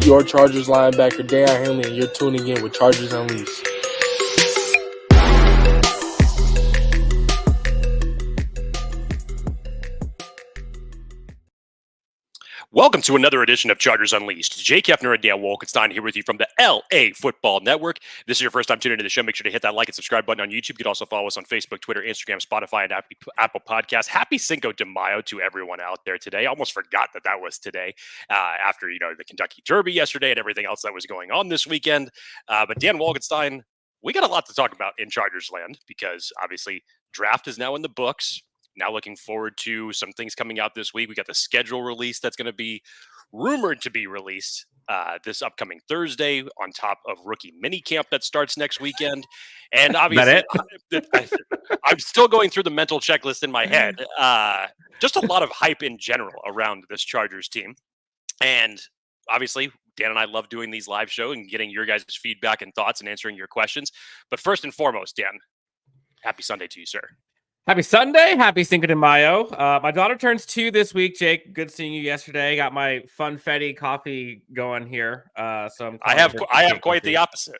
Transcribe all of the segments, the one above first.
your Chargers linebacker, Daiyan Henley, and you're tuning in with Chargers Unleashed. Welcome to another edition of Chargers Unleashed. Jake Hefner and Dan Wolkenstein here with you from the LAFB Network. If this is your first time tuning into the show, make sure to hit that like and subscribe button on YouTube. You can also follow us on Facebook, Twitter, Instagram, Spotify, and Apple Podcasts. Happy Cinco de Mayo to everyone out there today. I almost forgot that was today after, the Kentucky Derby yesterday and everything else that was going on this weekend. But Dan Wolkenstein, we got a lot to talk about in Chargers land because obviously draft is now in the books. Now looking forward to some things coming out this week. We got the schedule release that's going to be rumored to be released this upcoming Thursday on top of rookie minicamp that starts next weekend. And obviously, I'm still going through the mental checklist in my head. Just a lot of hype in general around this Chargers team. And obviously, Dan and I love doing these live shows and getting your guys' feedback and thoughts and answering your questions. But first and foremost, Dan, happy Sunday to you, sir. Happy Sunday. Happy Cinco de Mayo. My daughter turns 2 this week, Jake. Good seeing you yesterday. Got my funfetti coffee going here. So I have quite the opposite.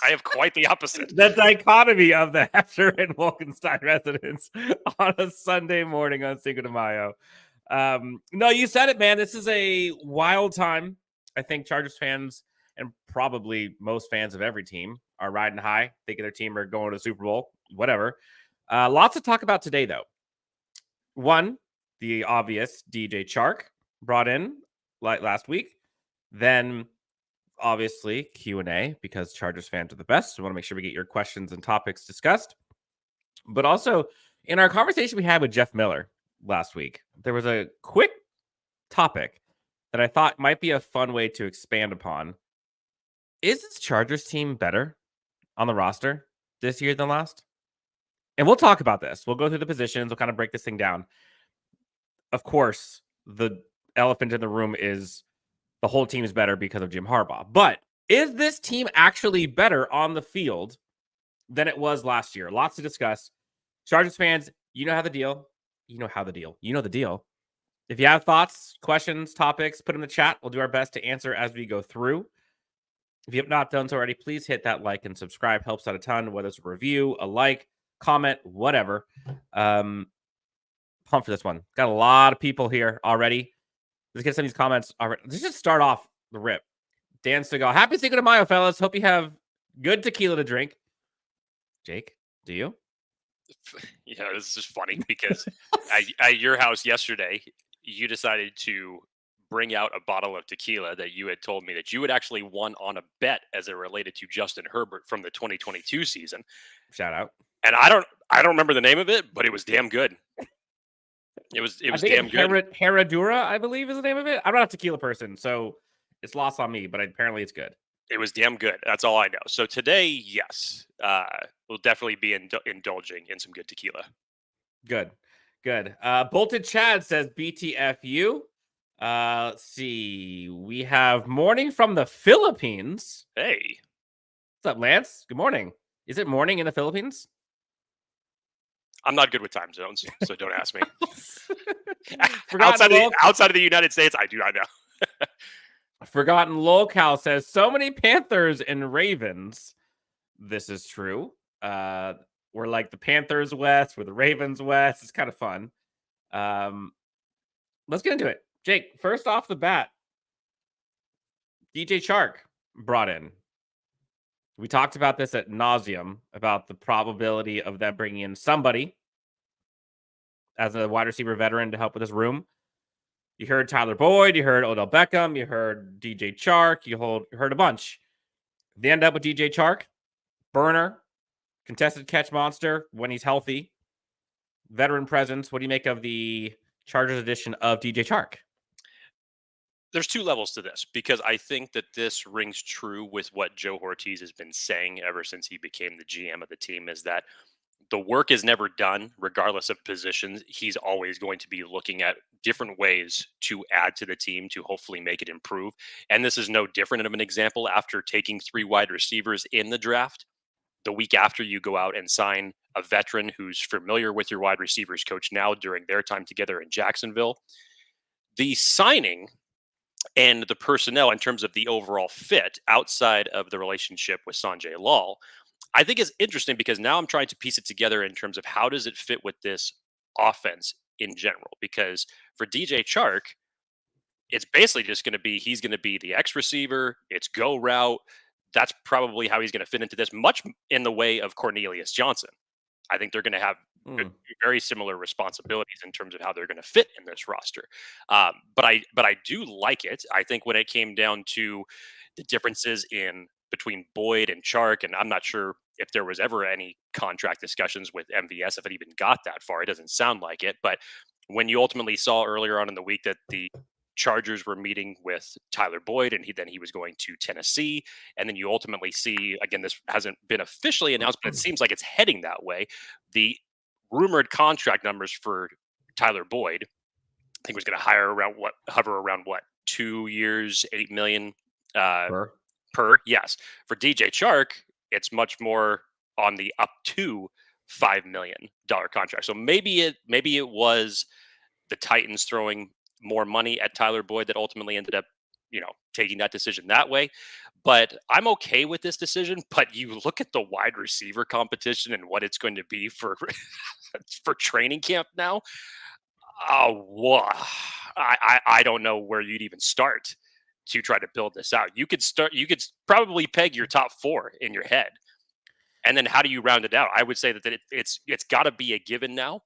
I have quite the opposite. The dichotomy of the Hefner and Wolkenstein residents on a Sunday morning on Cinco de Mayo. No, you said it, man. This is a wild time. I think Chargers fans and probably most fans of every team are riding high, thinking their team are going to the Super Bowl, whatever. Lots to talk about today, though. One, the obvious DJ Chark brought in like last week. Then, obviously, Q&A because Chargers fans are the best. So we want to make sure we get your questions and topics discussed. But also, in our conversation we had with Jeff Miller last week, there was a quick topic that I thought might be a fun way to expand upon. Is this Chargers team better on the roster this year than last? And we'll talk about this. We'll go through the positions. We'll kind of break this thing down. Of course, the elephant in the room is the whole team is better because of Jim Harbaugh. But is this team actually better on the field than it was last year? Lots to discuss. Chargers fans, you know how the deal. You know how the deal. You know the deal. If you have thoughts, questions, topics, put them in the chat. We'll do our best to answer as we go through. If you have not done so already, please hit that like and subscribe. Helps out a ton, whether it's a review, a like, comment, whatever. Pumped for this one. Got a lot of people here already. Let's get some of these comments already. Let's just start off the rip. Dan Segal, happy Cinco de Mayo, fellas. Hope you have good tequila to drink. Jake, do you? This is funny because at your house yesterday, you decided to bring out a bottle of tequila that you had told me that you had actually won on a bet as it related to Justin Herbert from the 2022 season. Shout out. And I don't remember the name of it, but it was damn good. It was damn good. Herradura, I believe, is the name of it. I'm not a tequila person, so it's lost on me, but apparently it's good. It was damn good. That's all I know. So today, yes, we'll definitely be indulging in some good tequila. Good. Bolted Chad says BTFU. Let's see. We have morning from the Philippines. Hey. What's up, Lance? Good morning. Is it morning in the Philippines? I'm not good with time zones, so don't ask me. Outside of the United States, I do not know. Forgotten Locale says, so many Panthers and Ravens. This is true. We're like the Panthers West, we're the Ravens West. It's kind of fun. Let's get into it. Jake, first off the bat, DJ Chark brought in. We talked about this at nauseum about the probability of them bringing in somebody as a wide receiver veteran to help with this room. You heard Tyler Boyd, you heard Odell Beckham, you heard DJ Chark, you heard a bunch. They end up with DJ Chark, burner, contested catch monster when he's healthy, veteran presence. What do you make of the Chargers edition of DJ Chark? There's two levels to this because I think that this rings true with what Joe Ortiz has been saying ever since he became the GM of the team, is that the work is never done regardless of positions. He's always going to be looking at different ways to add to the team to hopefully make it improve. And this is no different of an example. After taking 3 wide receivers in the draft, the week after you go out and sign a veteran who's familiar with your wide receivers coach now during their time together in Jacksonville. The signing and the personnel in terms of the overall fit outside of the relationship with Sanjay Lal, I think is interesting because now I'm trying to piece it together in terms of how does it fit with this offense in general. Because for DJ Chark, it's basically just going to be he's going to be the X receiver. It's go route. That's probably how he's going to fit into this, much in the way of Cornelius Johnson. I think they're going to have very similar responsibilities in terms of how they're going to fit in this roster. But I do like it. I think when it came down to the differences in between Boyd and Chark, and I'm not sure if there was ever any contract discussions with MVS, if it even got that far. It doesn't sound like it. But when you ultimately saw earlier on in the week that the Chargers were meeting with Tyler Boyd, and he was going to Tennessee, and then you ultimately see, again, this hasn't been officially announced, but it seems like it's heading that way. The rumored contract numbers for Tyler Boyd, I think was going to hover around 2 years, $8 million per. Yes, for DJ Chark, it's much more on the up to $5 million contract. So maybe it was the Titans throwing more money at Tyler Boyd that ultimately ended up, taking that decision that way. But I'm okay with this decision. But you look at the wide receiver competition and what it's going to be for for training camp now. I don't know where you'd even start to try to build this out. You could probably peg your top 4 in your head. And then how do you round it out? I would say that it's got to be a given now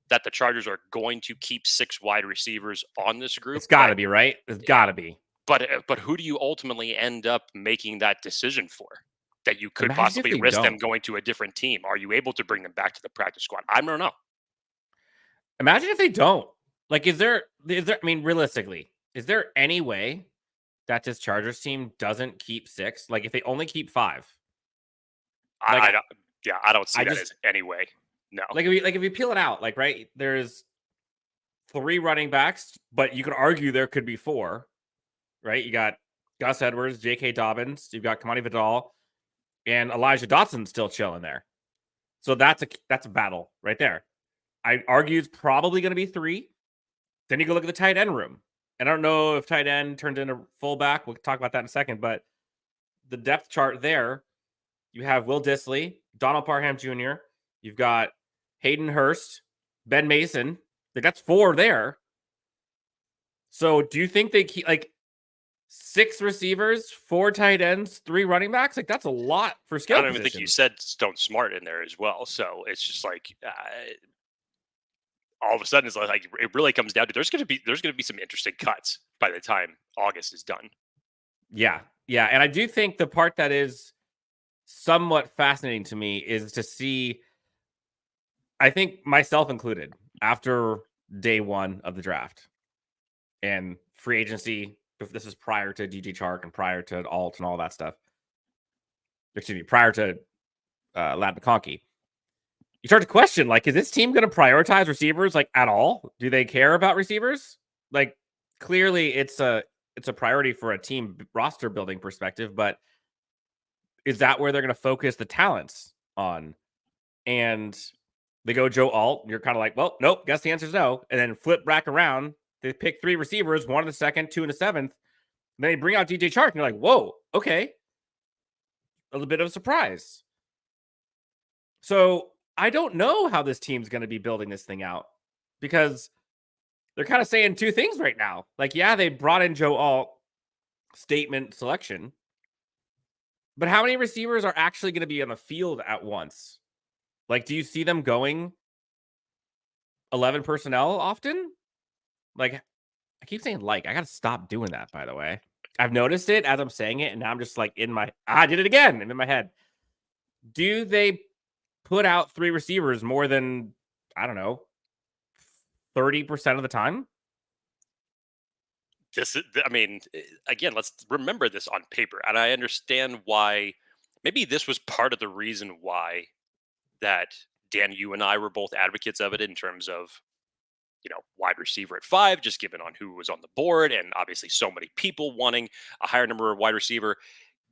that the Chargers are going to keep 6 wide receivers on this group. It's got to be, right? It's got to be. But who do you ultimately end up making that decision for? That you could possibly risk them going to a different team? Are you able to bring them back to the practice squad? I don't know. Imagine if they don't. Like, is there? I mean, realistically, is there any way that this Chargers team doesn't keep 6? Like, if they only keep 5? Like, I don't see that as any way. No. Like if you peel it out, like, right, there's 3 running backs, but you could argue there could be 4, right? You got Gus Edwards, J.K. Dobbins, you've got Kimani Vidal, and Elijah Dotson still chilling there. So that's a battle right there. I argue it's probably going to be 3. Then you go look at the tight end room. And I don't know if tight end turns into fullback. We'll talk about that in a second. But the depth chart there, you have Will Dissly, Donald Parham Jr., you've got Hayden Hurst, Ben Mason. Like, that's 4 there. So do you think they keep, like, 6 receivers, 4 tight ends, 3 running backs? Like, that's a lot for skill positions. I don't even think you said Stone Smart in there as well. So it's just like all of a sudden it's like it really comes down to there's going to be some interesting cuts by the time August is done. Yeah. And I do think the part that is somewhat fascinating to me is to see, I think myself included, after day 1 of the draft and free agency, if this is prior to DJ Chark and prior to Alt and all that stuff, prior to Ladd McConkey, you start to question, like, is this team going to prioritize receivers, like, at all? Do they care about receivers? Like, clearly it's a priority for a team roster building perspective, but is that where they're going to focus the talents on? And they go Joe Alt. You're kind of like, well, nope, guess the answer is no. And then flip back around. They pick 3 receivers, 1 in the 2nd, 2 in the 7th. And then they bring out DJ Chark, and you're like, whoa, okay. A little bit of a surprise. So I don't know how this team's going to be building this thing out, because they're kind of saying 2 things right now. Like, yeah, they brought in Joe Alt, statement selection, but how many receivers are actually going to be on the field at once? Like, do you see them going 11 personnel often? Like, I keep saying I got to stop doing that, by the way. I've noticed it as I'm saying it, and now I'm just like I did it again, and in my head. Do they put out 3 receivers more than, I don't know, 30% of the time? Again, let's remember this on paper. And I understand why, maybe this was part of the reason why that, Dan, you and I were both advocates of it in terms of, wide receiver at 5, just given on who was on the board. And obviously so many people wanting a higher number of wide receiver,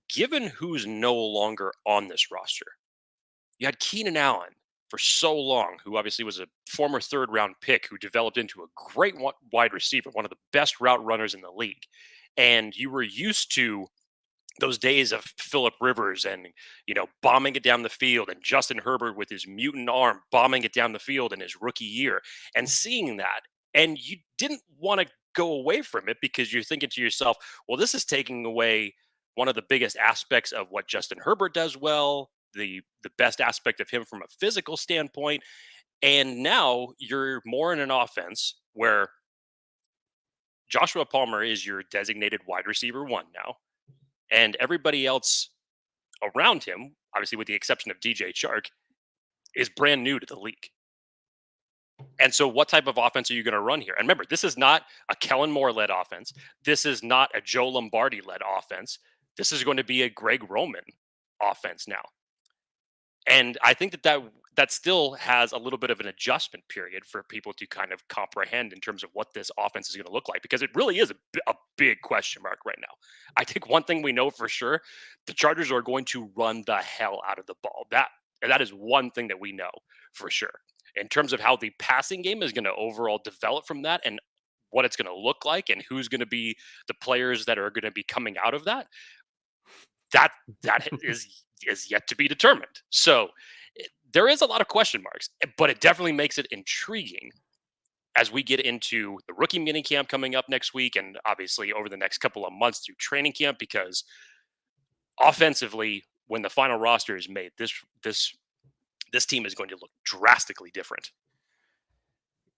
given who's no longer on this roster. You had Keenan Allen for so long, who obviously was a former 3rd-round pick who developed into a great wide receiver, one of the best route runners in the league. And you were used to those days of Phillip Rivers and, bombing it down the field, and Justin Herbert with his mutant arm bombing it down the field in his rookie year, and seeing that. And you didn't want to go away from it because you're thinking to yourself, well, this is taking away one of the biggest aspects of what Justin Herbert does well, the best aspect of him from a physical standpoint. And now you're more in an offense where Joshua Palmer is your designated wide receiver one now, and everybody else around him, obviously with the exception of DJ Chark, is brand new to the league. And so what type of offense are you going to run here? And remember, this is not a Kellen Moore-led offense. This is not a Joe Lombardi-led offense. This is going to be a Greg Roman offense now. And I think that still has a little bit of an adjustment period for people to kind of comprehend in terms of what this offense is going to look like, because it really is a big question mark right now. I think one thing we know for sure, the Chargers are going to run the hell out of the ball. That is one thing that we know for sure. In terms of how the passing game is going to overall develop from that, and what it's going to look like, and who's going to be the players that are going to be coming out of that is yet to be determined. So there is a lot of question marks, but it definitely makes it intriguing as we get into the rookie minicamp coming up next week, and obviously over the next couple of months through training camp, because offensively, when the final roster is made, this team is going to look drastically different.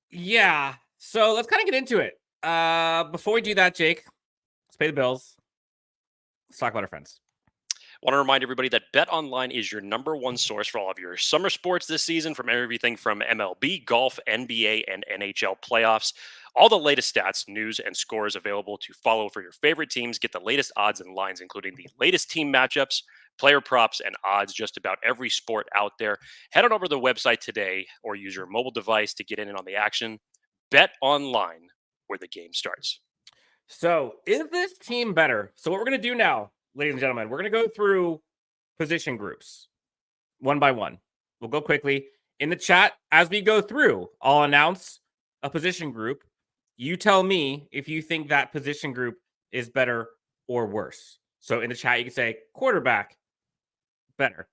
Yeah. So let's kind of get into it. Before we do that, Jake, let's pay the bills. Let's talk about our friends. I want to remind everybody that BetOnline is your number one source for all of your summer sports this season, from everything from MLB, golf, NBA, and NHL playoffs. All the latest stats, news, and scores available to follow for your favorite teams. Get the latest odds and lines, including the latest team matchups, player props, and odds, just about every sport out there. Head on over to the website today or use your mobile device to get in on the action. BetOnline, where the game starts. So is this team better? So what we're going to do now, ladies and gentlemen, we're going to go through position groups one by one. We'll go quickly. In the chat, as we go through, I'll announce a position group. You tell me if you think that position group is better or worse. So in the chat, you can say quarterback, better.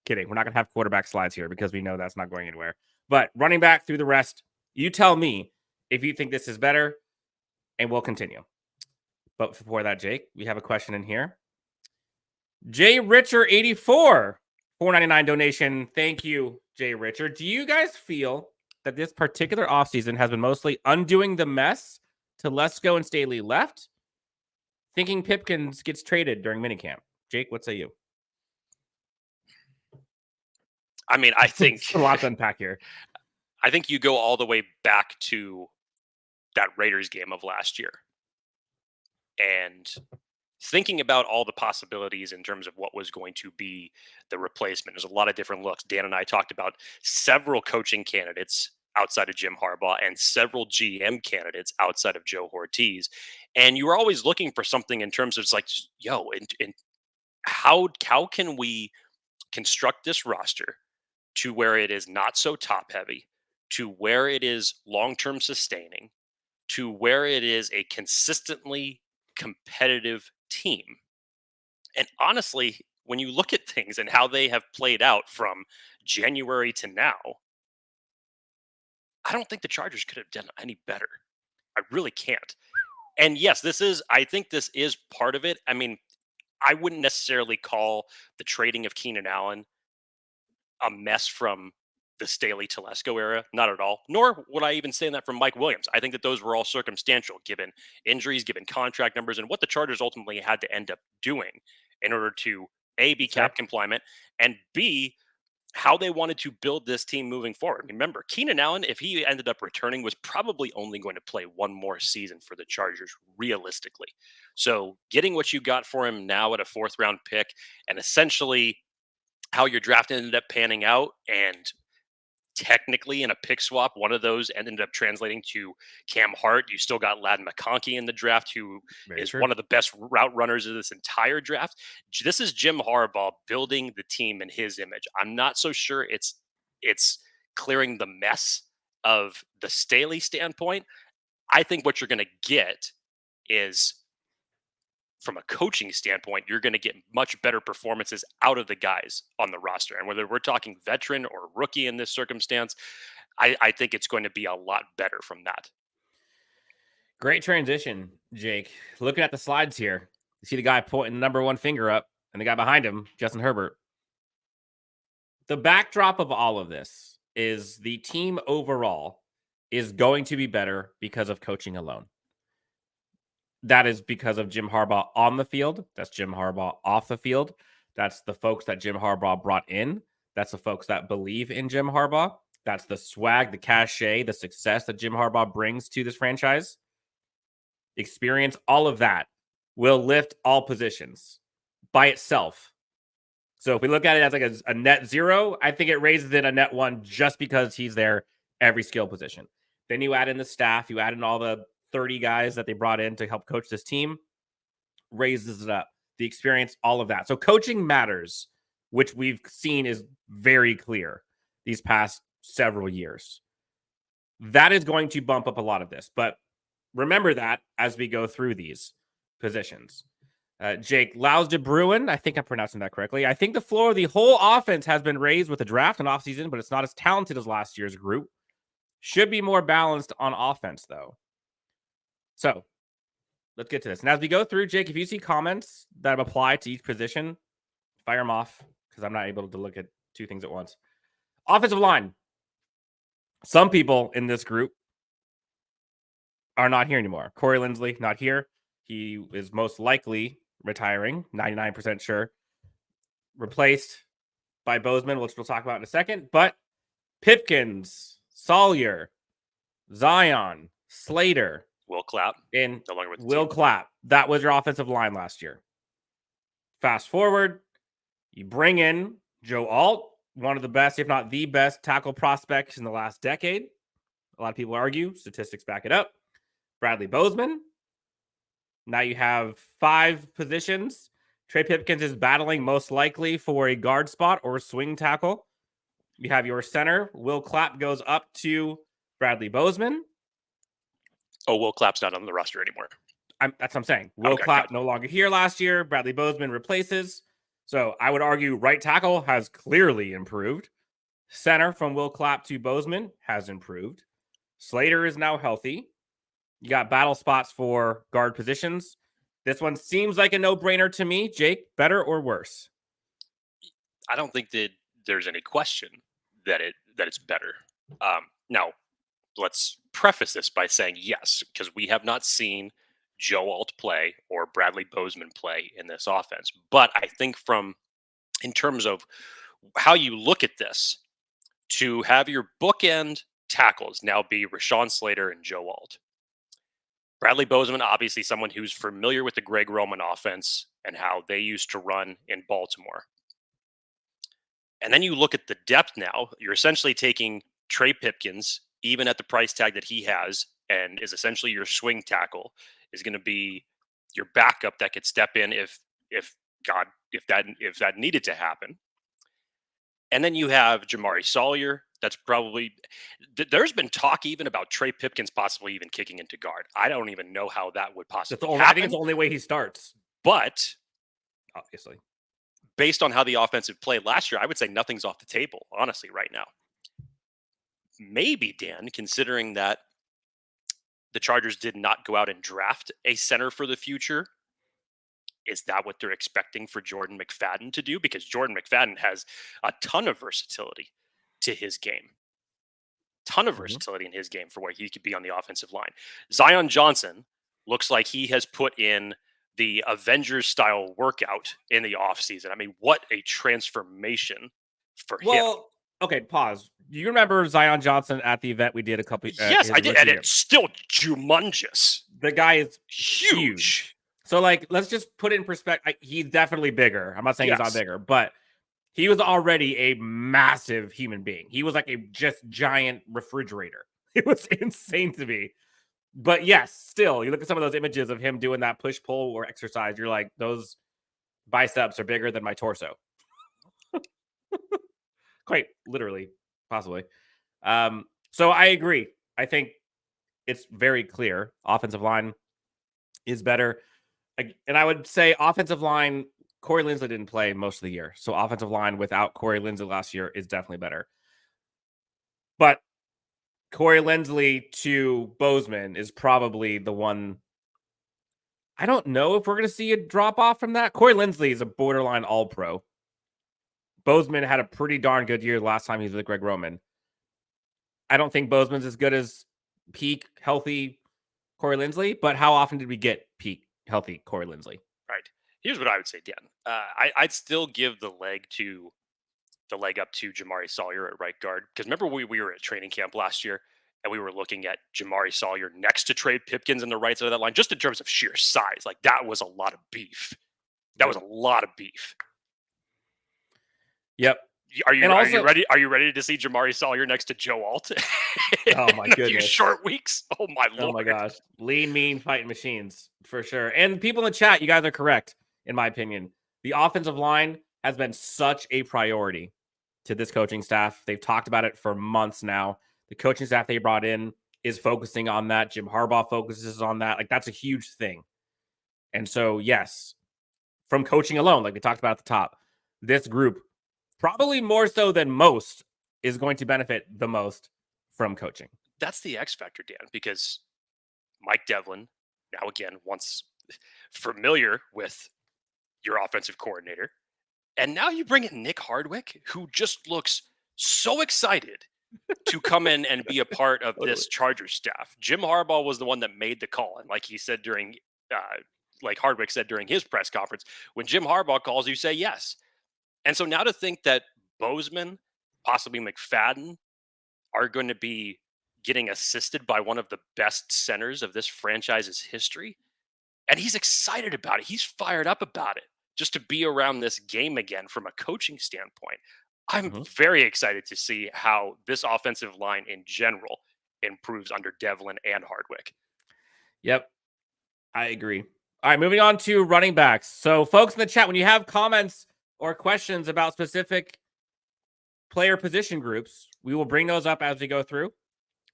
Kidding. We're not going to have quarterback slides here because we know that's not going anywhere. But running back through the rest, you tell me if you think this is better, and we'll continue. But before that, Jake, we have a question in here. Jay Richer 84, $4.99 donation. Thank you, Jay Richer. Do you guys feel that this particular offseason has been mostly undoing the mess Telesco and Staley left? Thinking Pipkins gets traded during minicamp. Jake, what say you? I mean, I think a lot to unpack here. I think you go all the way back to that Raiders game of last year, and thinking about all the possibilities in terms of what was going to be the replacement. There's a lot of different looks. Dan and I talked about several coaching candidates outside of Jim Harbaugh and several GM candidates outside of Joe Ortiz. And you were always looking for something in terms of, it's like, and how can we construct this roster to where it is not so top heavy, to where it is long-term sustaining, to where it is a consistently competitive team. And honestly, when you look at things and how they have played out from January to now, I don't think the Chargers could have done any better. I really can't. And yes, I think this is part of it. I mean, I wouldn't necessarily call the trading of Keenan Allen a mess from the Staley Telesco era, not at all. Nor would I even say that from Mike Williams. I think that those were all circumstantial, given injuries, given contract numbers, and what the Chargers ultimately had to end up doing in order to A, be cap compliant, and B, how they wanted to build this team moving forward. Remember, Keenan Allen, if he ended up returning, was probably only going to play one more season for the Chargers, realistically. So getting what you got for him now at a 4th round pick, and essentially how your draft ended up panning out, and technically in a pick swap, one of those ended up translating to Cam Hart. You still got Ladd McConkey in the draft, who is one of the best route runners of this entire draft. This is Jim Harbaugh building the team in his image. I'm not so sure it's clearing the mess of the Staley standpoint. I think what you're going to get is from a coaching standpoint, you're going to get much better performances out of the guys on the roster. And whether we're talking veteran or rookie in this circumstance, I think it's going to be a lot better from that. Great transition, Jake. Looking at the slides here, you see the guy pointing the number one finger up and the guy behind him, Justin Herbert. The backdrop of all of this is the team overall is going to be better because of coaching alone. That is because of Jim Harbaugh on the field. That's Jim Harbaugh off the field. That's the folks that Jim Harbaugh brought in. That's the folks that believe in Jim Harbaugh. That's the swag, the cachet, the success that Jim Harbaugh brings to this franchise. Experience, all of that will lift all positions by itself. So if we look at it as like a net zero, I think it raises it a net one just because he's there every skill position. Then you add in the staff, you add in all the 30 guys that they brought in to help coach this team, raises it up. The experience, all of that. So coaching matters, which we've seen is very clear these past several years. That is going to bump up a lot of this. But remember that as we go through these positions. Jake, Laus de Bruin, I think I'm pronouncing that correctly. I think the floor of the whole offense has been raised with the draft and offseason, but it's not as talented as last year's group. Should be more balanced on offense, though. So let's get to this. And as we go through, Jake, if you see comments that apply to each position, fire them off because I'm not able to look at two things at once. Offensive line. Some people in this group are not here anymore. Corey Linsley, not here. He is most likely retiring, 99% sure. Replaced by Bozeman, which we'll talk about in a second. But Pipkins, Sawyer, Zion, Slater, Will Clapp, and no longer with the Will team. Clapp. That was your offensive line last year. Fast forward, you bring in Joe Alt, one of the best, if not the best, tackle prospects in the last decade. A lot of people argue. Statistics back it up. Bradley Bozeman. Now you have 5 positions. Trey Pipkins is battling most likely for a guard spot or swing tackle. You have your center. Will Clapp goes up to Bradley Bozeman. Oh, Will Clapp's not on the roster anymore. That's what I'm saying. Will Clapp no longer here last year. Bradley Bozeman replaces. So I would argue right tackle has clearly improved. Center from Will Clapp to Bozeman has improved. Slater is now healthy. You got battle spots for guard positions. This one seems like a no-brainer to me. Jake, better or worse? I don't think that there's any question that it's better. Now, let's preface this by saying yes, because we have not seen Joe Alt play or Bradley Bozeman play in this offense. But I think in terms of how you look at this, to have your bookend tackles now be Rashawn Slater and Joe Alt. Bradley Bozeman, obviously someone who's familiar with the Greg Roman offense and how they used to run in Baltimore. And then you look at the depth now. You're essentially taking Trey Pipkins, even at the price tag that he has, and is essentially your swing tackle, is going to be your backup that could step in if that needed to happen. And then you have Jamari Sawyer. That's probably there's been talk even about Trey Pipkins possibly even kicking into guard. I don't even know how that would possibly happen. I think it's the only way he starts. But obviously, based on how the offensive played last year, I would say nothing's off the table, honestly, right now. Maybe, Dan, considering that the Chargers did not go out and draft a center for the future, is that what they're expecting for Jordan McFadden to do? Because Jordan McFadden has a ton of versatility to his game. Ton of versatility in his game for where he could be on the offensive line. Zion Johnson looks like he has put in the Avengers-style workout in the offseason. I mean, what a transformation for him. Okay, pause. You remember Zion Johnson at the event we did a couple? Yes, I did, and it's still humongous. The guy is huge. So, let's just put it in perspective. He's definitely bigger. I'm not saying he's not bigger, but he was already a massive human being. He was like a just giant refrigerator. It was insane to me. But yes, still, you look at some of those images of him doing that push-pull or exercise, you're like, those biceps are bigger than my torso. Quite literally, possibly. So I agree. I think it's very clear. Offensive line, is better. And I would say offensive line, Corey Linsley didn't play most of the year. So offensive line without Corey Linsley last year is definitely better. But Corey Linsley to Bozeman is probably the one. I don't know if we're going to see a drop off from that. Corey Linsley is a borderline all-pro. Bozeman had a pretty darn good year last time he was with Greg Roman. I don't think Bozeman's as good as peak healthy Corey Linsley, but how often did we get peak healthy Corey Linsley? Right. Here's what I would say, Dan. I'd still give the leg up to Jamari Sawyer at right guard. Because remember we were at training camp last year and we were looking at Jamari Sawyer next to Trey Pipkins on the right side of that line, just in terms of sheer size. Like that was a lot of beef. That was a lot of beef. Yep. Are you ready? Are you ready to see Jamari Sawyer next to Joe Alt? Oh my goodness! A few short weeks. Oh my lord! Oh my gosh! Lean, mean, fighting machines for sure. And people in the chat, you guys are correct in my opinion. The offensive line has been such a priority to this coaching staff. They've talked about it for months now. The coaching staff they brought in is focusing on that. Jim Harbaugh focuses on that. Like that's a huge thing. And so yes, from coaching alone, like we talked about at the top, this group, probably more so than most, is going to benefit the most from coaching. That's the X factor, Dan, because Mike Devlin, now again, once familiar with your offensive coordinator, and now you bring in Nick Hardwick, who just looks so excited to come in and be a part of this Chargers staff. Jim Harbaugh was the one that made the call, and like he said like Hardwick said during his press conference, when Jim Harbaugh calls, you say yes. And so now to think that Bozeman, possibly McFadden, are going to be getting assisted by one of the best centers of this franchise's history, and he's excited about it. He's fired up about it just to be around this game again from a coaching standpoint. I'm very excited to see how this offensive line in general improves under Devlin and Hardwick. Yep, I agree. All right, moving on to running backs. So folks in the chat, when you have comments or questions about specific player position groups, we will bring those up as we go through.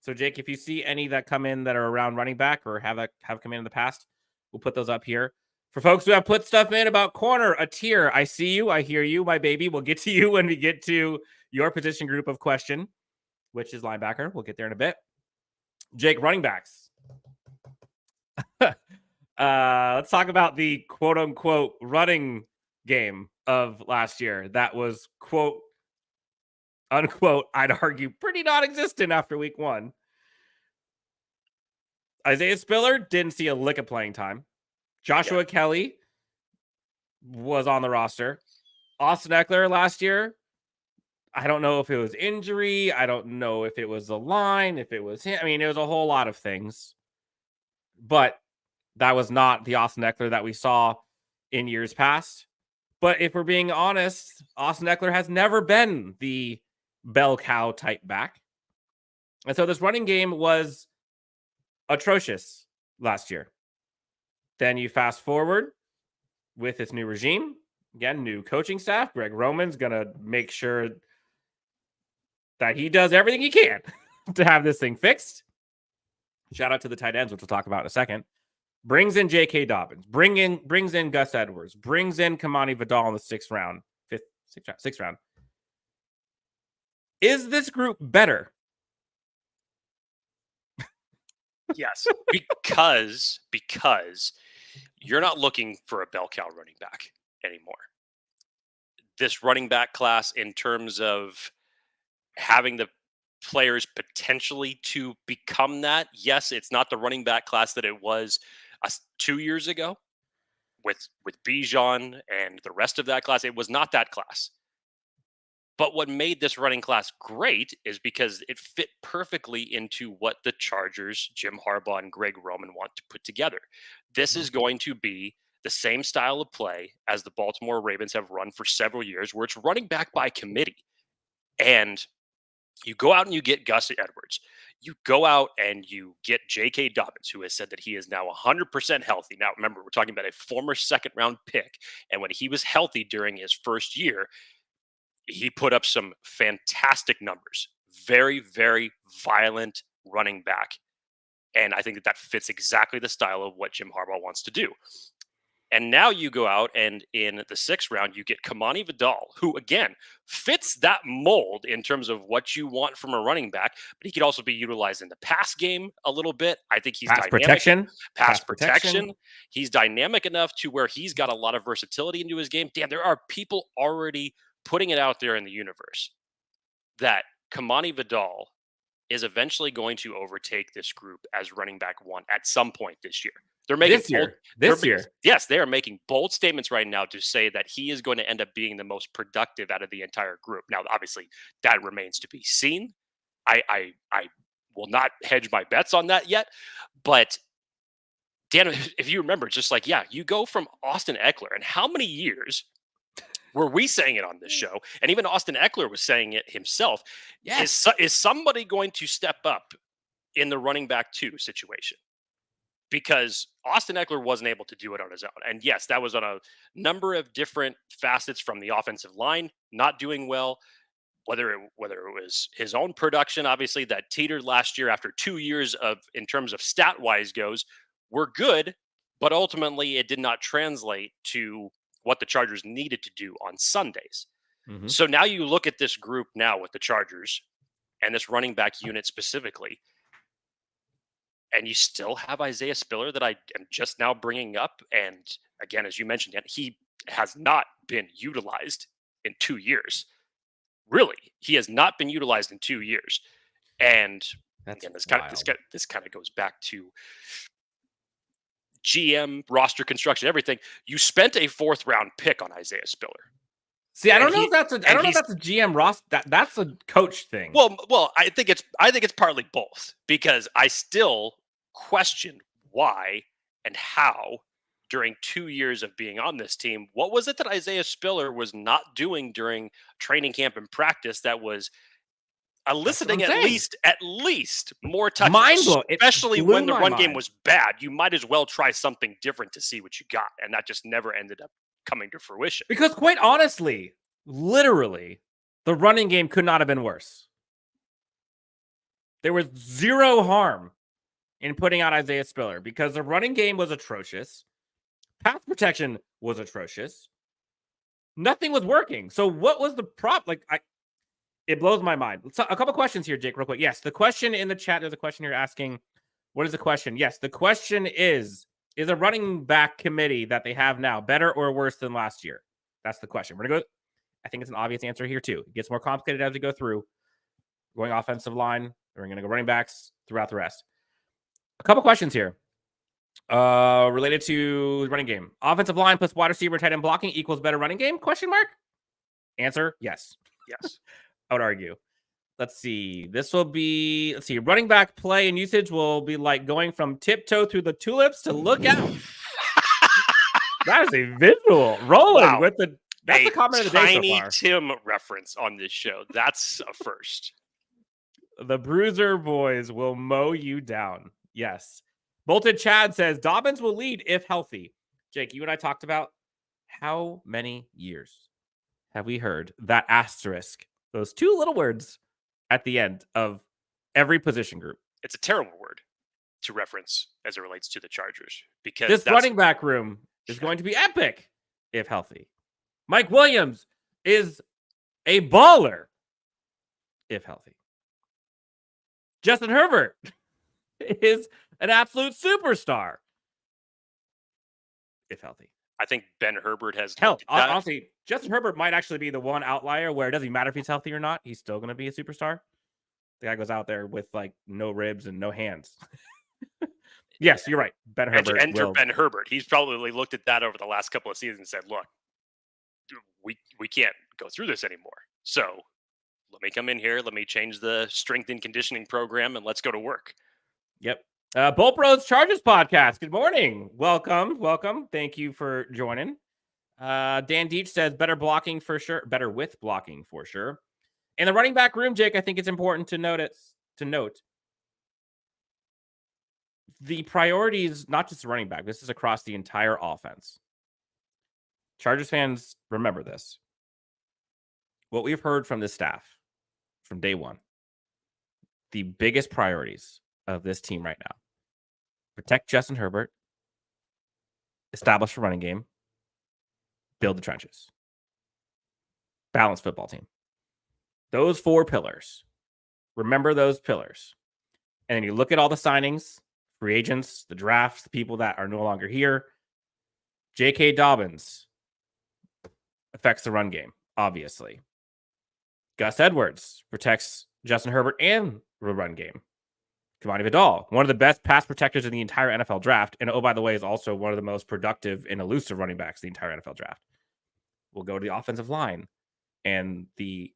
So Jake, if you see any that come in that are around running back or have come in the past, we'll put those up here. For folks who have put stuff in about corner, a tier, I see you, I hear you, my baby. We'll get to you when we get to your position group of question, which is linebacker. We'll get there in a bit. Jake, running backs. Let's talk about the quote unquote running game of last year. That was quote unquote, I'd argue, pretty non-existent after week one. Isaiah Spiller didn't see a lick of playing time. Joshua Kelly was on the roster. Austin Eckler last year, I don't know if it was injury. I don't know if it was the line, if it was him. I mean, it was a whole lot of things. But that was not the Austin Eckler that we saw in years past. But if we're being honest, Austin Eckler has never been the bell cow type back. And so this running game was atrocious last year. Then you fast forward with this new regime, again, new coaching staff. Greg Roman's going to make sure that he does everything he can to have this thing fixed. Shout out to the tight ends, which we'll talk about in a second. Brings in J.K. Dobbins, brings in Gus Edwards, brings in Kimani Vidal in the sixth round. Is this group better? Yes, because you're not looking for a bell cow running back anymore. This running back class, in terms of having the players potentially to become that, yes, it's not the running back class that it was 2 years ago with Bijan and the rest of that class. It was not that class. But what made this running class great is because it fit perfectly into what the Chargers, Jim Harbaugh, and Greg Roman want to put together. This is going to be the same style of play as the Baltimore Ravens have run for several years, where it's running back by committee. And you go out and you get Gus Edwards. You go out and you get J.K. Dobbins, who has said that he is now 100% healthy. Now, remember, we're talking about a former second-round pick. And when he was healthy during his first year, he put up some fantastic numbers. Very, very violent running back. And I think that fits exactly the style of what Jim Harbaugh wants to do. And now you go out and in the 6th round, you get Kimani Vidal, who, again, fits that mold in terms of what you want from a running back, but he could also be utilized in the pass game a little bit. I think he's Pass dynamic. Pass protection. protection. He's dynamic enough to where he's got a lot of versatility into his game. Damn, there are people already putting it out there in the universe that Kimani Vidal is eventually going to overtake this group as running back 1 at some point this year. They're making this year. Yes, they are making bold statements right now to say that he is going to end up being the most productive out of the entire group. Now, obviously, that remains to be seen. I will not hedge my bets on that yet. But Dan, if you remember, just like, you go from Austin Eckler, and how many years were we saying it on this show? And even Austin Eckler was saying it himself. Yes. Is somebody going to step up in the running back 2 situation? Because Austin Eckler wasn't able to do it on his own. And yes, that was on a number of different facets, from the offensive line not doing well, whether it was his own production, obviously, that teetered last year after 2 years of, in terms of stat-wise goes, were good, but ultimately it did not translate to what the Chargers needed to do on Sundays. Mm-hmm. So now you look at this group now with the Chargers and this running back unit specifically, and you still have Isaiah Spiller that I am just now bringing up. And again, as you mentioned, he has not been utilized in 2 years. Really, he has not been utilized in 2 years. And again, this kind of goes back to GM, roster construction, everything. You spent a 4th round pick on Isaiah Spiller. See, I don't know if that's a GM roster. That's a coach thing. Well, I think it's partly both, because I still question why and how during 2 years of being on this team, what was it that Isaiah Spiller was not doing during training camp and practice that was eliciting at least more touches, mind-blowing. Especially when the run game was bad. You might as well try something different to see what you got, and that just never ended up coming to fruition. Because quite honestly, literally, the running game could not have been worse. There was zero harm in putting out Isaiah Spiller because the running game was atrocious. Pass protection was atrocious. Nothing was working. So what was the problem? It blows my mind. So a couple questions here, Jake, real quick. Yes, the question in the chat, there's a question here asking, what is the question? Yes, the question is a running back committee that they have now better or worse than last year? That's the question. We're going to go. I think it's an obvious answer here, too. It gets more complicated as we go through. Going offensive line. We're going to go running backs throughout the rest. A couple questions here related to running game. Offensive line plus wide receiver tight end blocking equals better running game? Question mark? Answer, yes. Yes. I would argue. Let's see. This will be, running back play and usage will be like going from tiptoe through the tulips to look out. That is a visual rolling with the, that's the comment of the day so far. Tiny Tim reference on this show. That's a first. The Bruiser boys will mow you down. Yes. Bolted Chad says Dobbins will lead if healthy. Jake, you and I talked about how many years have we heard that asterisk, those 2 little words at the end of every position group? It's a terrible word to reference as it relates to the Chargers, because this running back room is going to be epic if healthy. Mike Williams is a baller if healthy. Justin Herbert is an absolute superstar if healthy. I think Ben Herbert has honestly, Justin Herbert might actually be the one outlier where it doesn't matter if he's healthy or not. He's still going to be a superstar. The guy goes out there with no ribs and no hands. Yes, you're right. Ben Herbert. Enter Ben Herbert. He's probably looked at that over the last couple of seasons and said, look, we can't go through this anymore. So let me come in here. Let me change the strength and conditioning program, and let's go to work. Yep. Bolt Bros Chargers podcast. Good morning. Welcome. Thank you for joining. Dan Deach says better blocking for sure. Better with blocking for sure. In the running back room, Jake, I think it's important to note the priorities, not just running back. This is across the entire offense. Chargers fans, remember this. What we've heard from this staff from day one, the biggest priorities of this team right now protect Justin Herbert, establish a running game, build the trenches. Balanced football team. Those 4 pillars. Remember those pillars. And then you look at all the signings, free agents, the drafts, the people that are no longer here. J.K. Dobbins affects the run game, obviously. Gus Edwards protects Justin Herbert and the run game. Kimani Vidal, one of the best pass protectors in the entire NFL draft. And oh, by the way, is also one of the most productive and elusive running backs in the entire NFL draft. We'll go to the offensive line. And the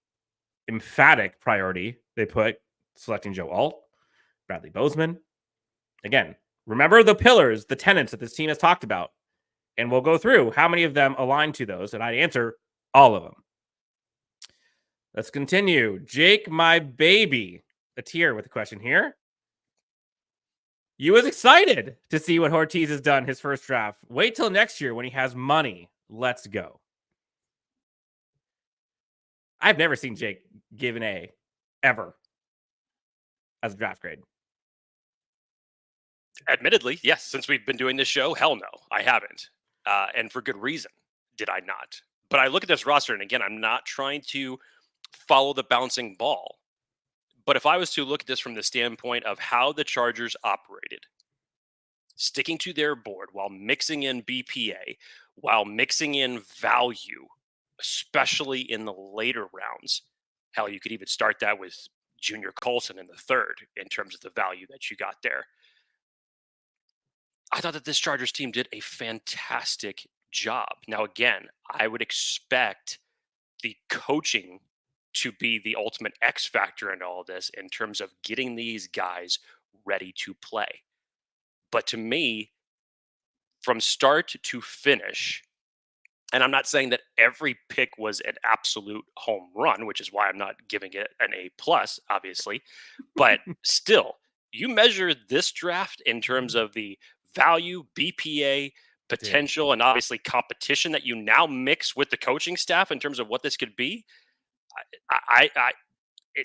emphatic priority they put selecting Joe Alt, Bradley Bozeman. Again, remember the pillars, the tenets that this team has talked about. And we'll go through how many of them align to those. And I answer all of them. Let's continue. Jake, my baby, a tier with a question here. You was excited to see what Ortiz has done his first draft. Wait till next year when he has money. Let's go. I've never seen Jake give an A ever as a draft grade. Admittedly, yes. Since we've been doing this show, hell no, I haven't. And for good reason did I not. But I look at this roster, and again, I'm not trying to follow the bouncing ball. But if I was to look at this from the standpoint of how the Chargers operated, sticking to their board while mixing in BPA, while mixing in value, especially in the later rounds. Hell, you could even start that with Junior Colson in the 3rd in terms of the value that you got there. I thought that this Chargers team did a fantastic job. Now, again, I would expect the coaching to be the ultimate X factor in all of this in terms of getting these guys ready to play. But to me, from start to finish, and I'm not saying that every pick was an absolute home run, which is why I'm not giving it an A+, obviously. But still, you measure this draft in terms of the value, BPA, potential, and obviously competition that you now mix with the coaching staff in terms of what this could be.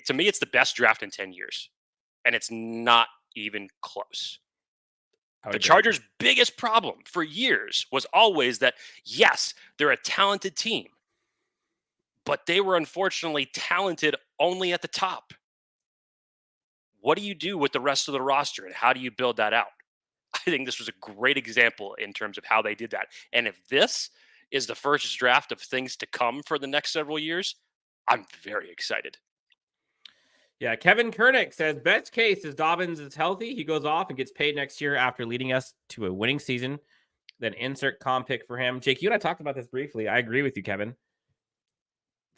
To me, it's the best draft in 10 years, and it's not even close. The Chargers' biggest problem for years was always that, yes, they're a talented team, but they were unfortunately talented only at the top. What do you do with the rest of the roster, and how do you build that out? I think this was a great example in terms of how they did that. And if this is the first draft of things to come for the next several years, I'm very excited. Yeah, Kevin Kernick says, best case is Dobbins is healthy. He goes off and gets paid next year after leading us to a winning season. Then insert comp pick for him. Jake, you and I talked about this briefly. I agree with you, Kevin.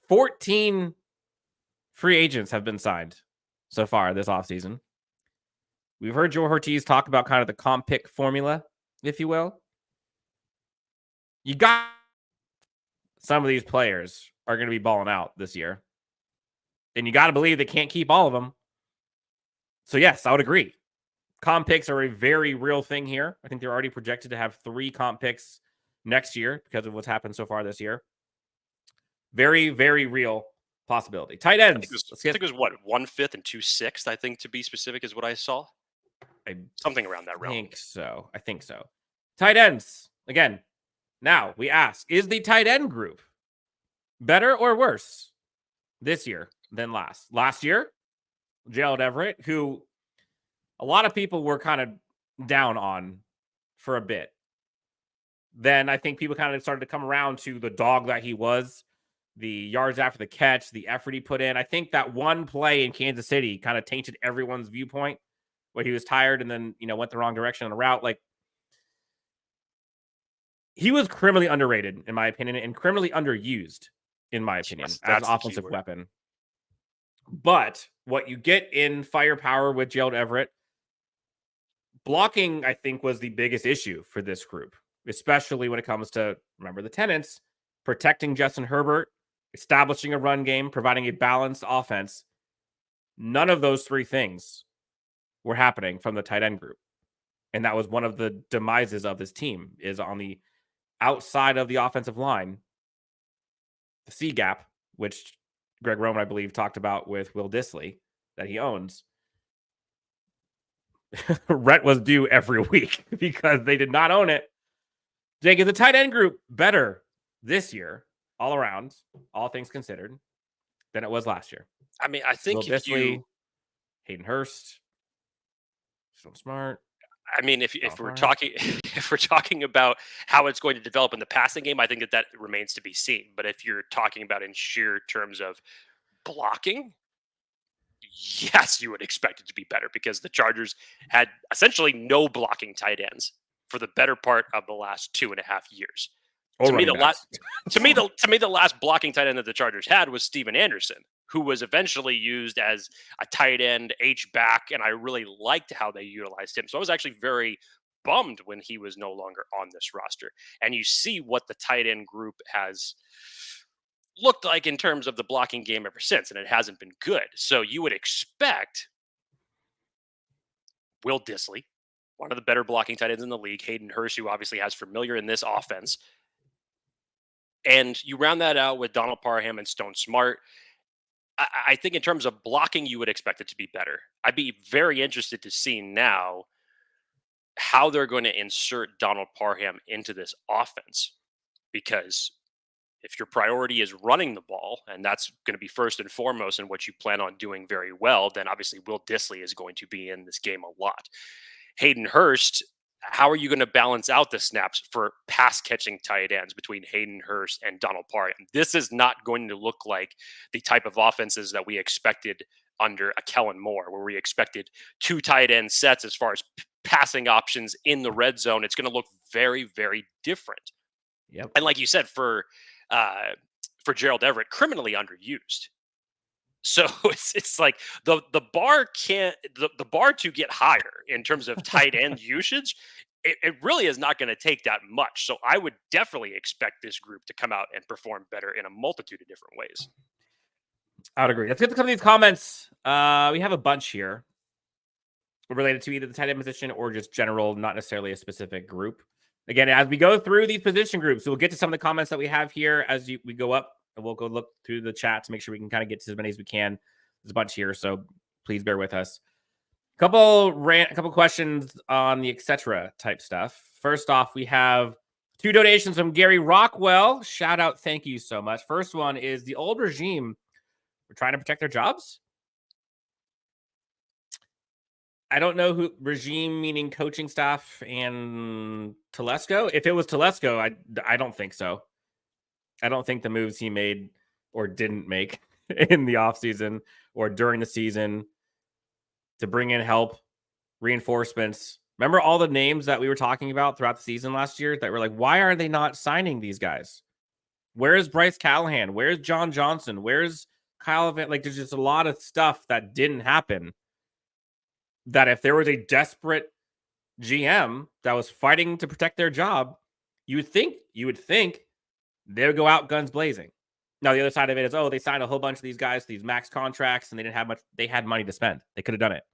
14 free agents have been signed so far this offseason. We've heard Joe Ortiz talk about kind of the comp pick formula, if you will. You got some of these players are going to be balling out this year. And you got to believe they can't keep all of them. So, yes, I would agree. Comp picks are a very real thing here. I think they're already projected to have 3 comp picks next year because of what's happened so far this year. Very, very real possibility. Tight ends. I think it was what, 1/5 and 2/6, I think, to be specific, is what I saw. Something around that realm. I think so. Tight ends. Again, now we ask, is the tight end group better or worse this year than last? Last year, Gerald Everett, who a lot of people were kind of down on for a bit. Then I think people kind of started to come around to the dog that he was, the yards after the catch, the effort he put in. I think that one play in Kansas City kind of tainted everyone's viewpoint where he was tired and then, went the wrong direction on the route. Like, he was criminally underrated, in my opinion, and criminally underused, in my opinion, as an offensive weapon. But what you get in firepower with Gerald Everett, blocking, I think, was the biggest issue for this group, especially when it comes to, remember the tenants, protecting Justin Herbert, establishing a run game, providing a balanced offense. None of those 3 things were happening from the tight end group. And that was one of the demises of this team, is on the outside of the offensive line, the C gap, which Greg Roman, I believe, talked about with Will Dissly that he owns. rent was due every week because they did not own it. Jake, is the tight end group better this year, all around, all things considered, than it was last year? I mean, I think Will Disley, Hayden Hurst, Stone Smart. I mean, if we're talking if we're talking about how it's going to develop in the passing game, I think that remains to be seen. But if you're talking about in sheer terms of blocking, yes, you would expect it to be better because the Chargers had essentially no blocking tight ends for the better part of the last 2.5 years. To me, the last blocking tight end that the Chargers had was Steven Anderson, who was eventually used as a tight end H-back, and I really liked how they utilized him. So I was actually very bummed when he was no longer on this roster. And you see what the tight end group has looked like in terms of the blocking game ever since, and it hasn't been good. So you would expect Will Disley, one of the better blocking tight ends in the league, Hayden Hurst, who obviously has familiar in this offense, and you round that out with Donald Parham and Stone Smart. I think in terms of blocking, you would expect it to be better. I'd be very interested to see now how they're going to insert Donald Parham into this offense, because if your priority is running the ball, and that's going to be first and foremost and what you plan on doing very well, then obviously Will Disley is going to be in this game a lot. Hayden Hurst, how are you going to balance out the snaps for pass catching tight ends between Hayden Hurst and Donald Parham? This is not going to look like the type of offenses that we expected under a Kellen Moore, where we expected 2 tight end sets as far as passing options in the red zone. It's going to look very, very different. Yep. And like you said, for Gerald Everett, criminally underused. So it's like the bar to get higher in terms of tight end usage. It really is not going to take that much. So I would definitely expect this group to come out and perform better in a multitude of different ways. I would agree. Let's get to some of these comments. We have a bunch here related to either the tight end position or just general, not necessarily a specific group. Again, as we go through these position groups, we'll get to some of the comments that we have here as we go up, and we'll go look through the chat to make sure we can kind of get to as many as we can. There's a bunch here, so please bear with us. A couple questions on the etc. type stuff. First off, we have 2 donations from Gary Rockwell. Shout out, thank you so much. First one is the old regime. We're trying to protect their jobs. I don't know who regime meaning coaching staff and Telesco. If it was Telesco, I don't think so. I don't think the moves he made or didn't make in the offseason or during the season to bring in help, reinforcements. Remember all the names that we were talking about throughout the season last year that were like, why are they not signing these guys? Where's Bryce Callahan? Where's John Johnson? Where's Kyle Evans? Like, there's just a lot of stuff that didn't happen. That if there was a desperate GM that was fighting to protect their job, you would think they would go out guns blazing. Now, the other side of it is, they signed a whole bunch of these guys, these max contracts, and they didn't have much. They had money to spend. They could have done it.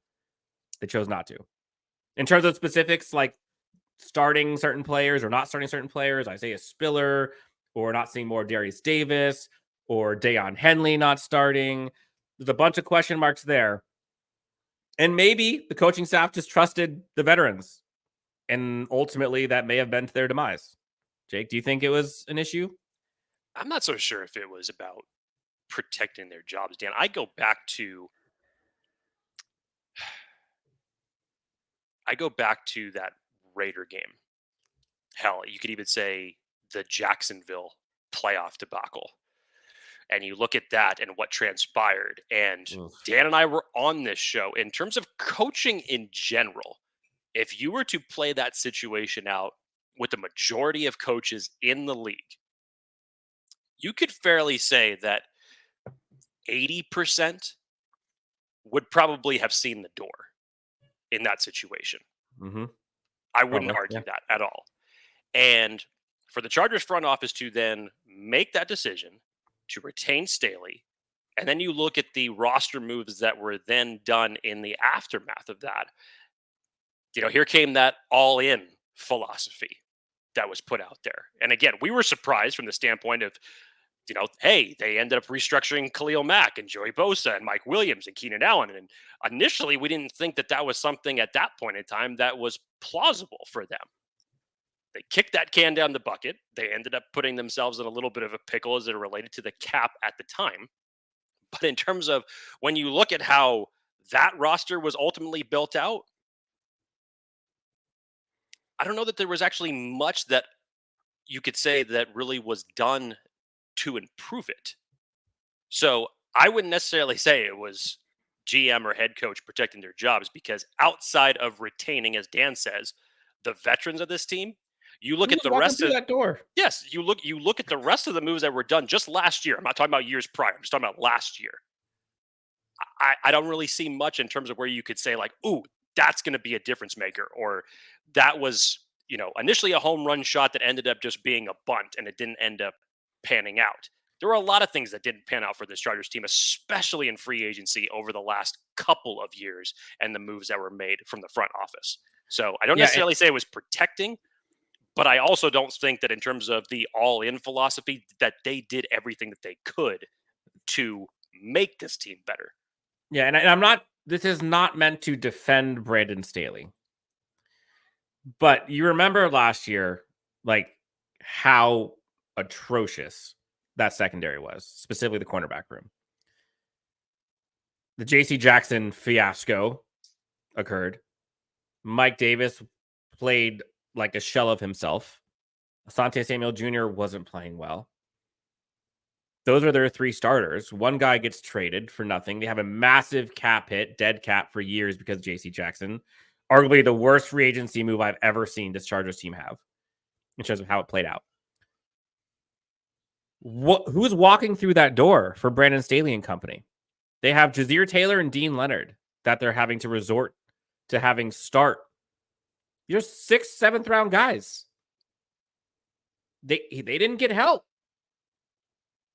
They chose not to. In terms of specifics, like starting certain players or not starting certain players, Isaiah Spiller, or not seeing more Darius Davis, or Daiyan Henley not starting. There's a bunch of question marks there. And maybe the coaching staff just trusted the veterans. And ultimately, that may have been to their demise. Jake, do you think it was an issue? I'm not so sure if it was about protecting their jobs, Dan. I go back to that Raider game. Hell, you could even say the Jacksonville playoff debacle. And you look at that and what transpired. And Dan and I were on this show. In terms of coaching in general, if you were to play that situation out with the majority of coaches in the league, you could fairly say that 80% would probably have seen the door in that situation. Mm-hmm. I wouldn't argue that at all. And for the Chargers front office to then make that decision to retain Staley, and then you look at the roster moves that were then done in the aftermath of that, here came that all-in philosophy that was put out there. And again, we were surprised from the standpoint of hey, they ended up restructuring Khalil Mack and Joey Bosa and Mike Williams and Keenan Allen. And initially, we didn't think that was something at that point in time that was plausible for them. They kicked that can down the bucket. They ended up putting themselves in a little bit of a pickle as it related to the cap at the time. But in terms of when you look at how that roster was ultimately built out, I don't know that there was actually much that you could say that really was done to improve it. So I wouldn't necessarily say it was GM or head coach protecting their jobs, because outside of retaining, as Dan says, the veterans of this team, you look at the rest of that door. Yes, you look at the rest of the moves that were done just last year. I'm not talking about years prior. I'm just talking about last year. I don't really see much in terms of where you could say like, ooh, that's going to be a difference maker, or that was, initially a home run shot that ended up just being a bunt and it didn't end up panning out. There were a lot of things that didn't pan out for this Chargers team, especially in free agency over the last couple of years and the moves that were made from the front office. So I don't necessarily say it was protecting, but I also don't think that in terms of the all-in philosophy that they did everything that they could to make this team better. Yeah, and I'm not, this is not meant to defend Brandon Staley. But you remember last year, like, how atrocious that secondary was, specifically the cornerback room. The J.C. Jackson fiasco occurred. Mike Davis played like a shell of himself. Asante Samuel Jr. wasn't playing well. Those are their three starters. One guy gets traded for nothing. They have a massive cap hit, dead cap for years because of J.C. Jackson. Arguably the worst free agency move I've ever seen this Chargers team have in terms of how it played out. Who's walking through that door for Brandon Staley and company? They have Jazir Taylor and Dean Leonard that they're having to resort to having start. You're 6th, 7th round guys. They didn't get help.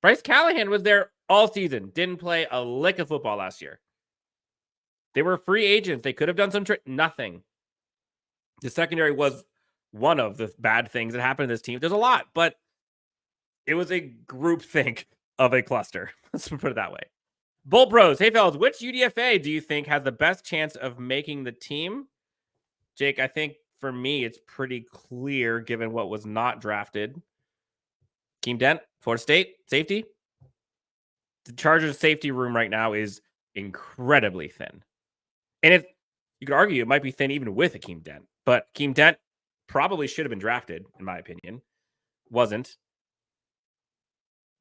Bryce Callahan was there all season. Didn't play a lick of football last year. They were free agents. They could have done some nothing. The secondary was one of the bad things that happened to this team. There's a lot, but it was a groupthink of a cluster. Let's put it that way. Bolt Bros. Hey, fellas, which UDFA do you think has the best chance of making the team? Jake, I think for me, it's pretty clear given what was not drafted. Keem Dent, Florida State, safety. The Chargers safety room right now is incredibly thin. And you could argue it might be thin even with Keem Dent. But Keem Dent probably should have been drafted, in my opinion. Wasn't.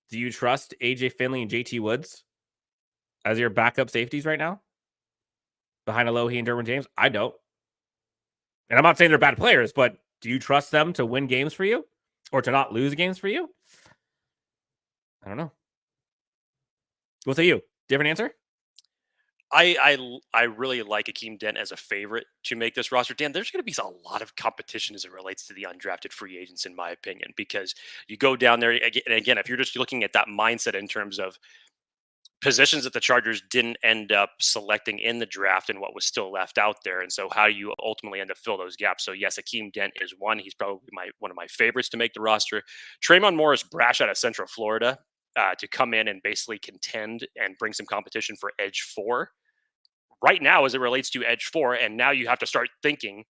Do you trust AJ Finley and JT Woods as your backup safeties right now? Behind Alohi and Derwin James? I don't. And I'm not saying they're bad players, but do you trust them to win games for you? Or to not lose games for you? I don't know. What say you? Different answer? I really like Akeem Dent as a favorite to make this roster. Dan, there's going to be a lot of competition as it relates to the undrafted free agents, in my opinion, because you go down there, and again, if you're just looking at that mindset in terms of positions that the Chargers didn't end up selecting in the draft and what was still left out there, and so how you ultimately end up fill those gaps. So yes, Akeem Dent is one. He's probably one of my favorites to make the roster. Tremon Morris Brash out of Central Florida to come in and basically contend and bring some competition for Edge 4. Right now, as it relates to Edge 4, and now you have to start thinking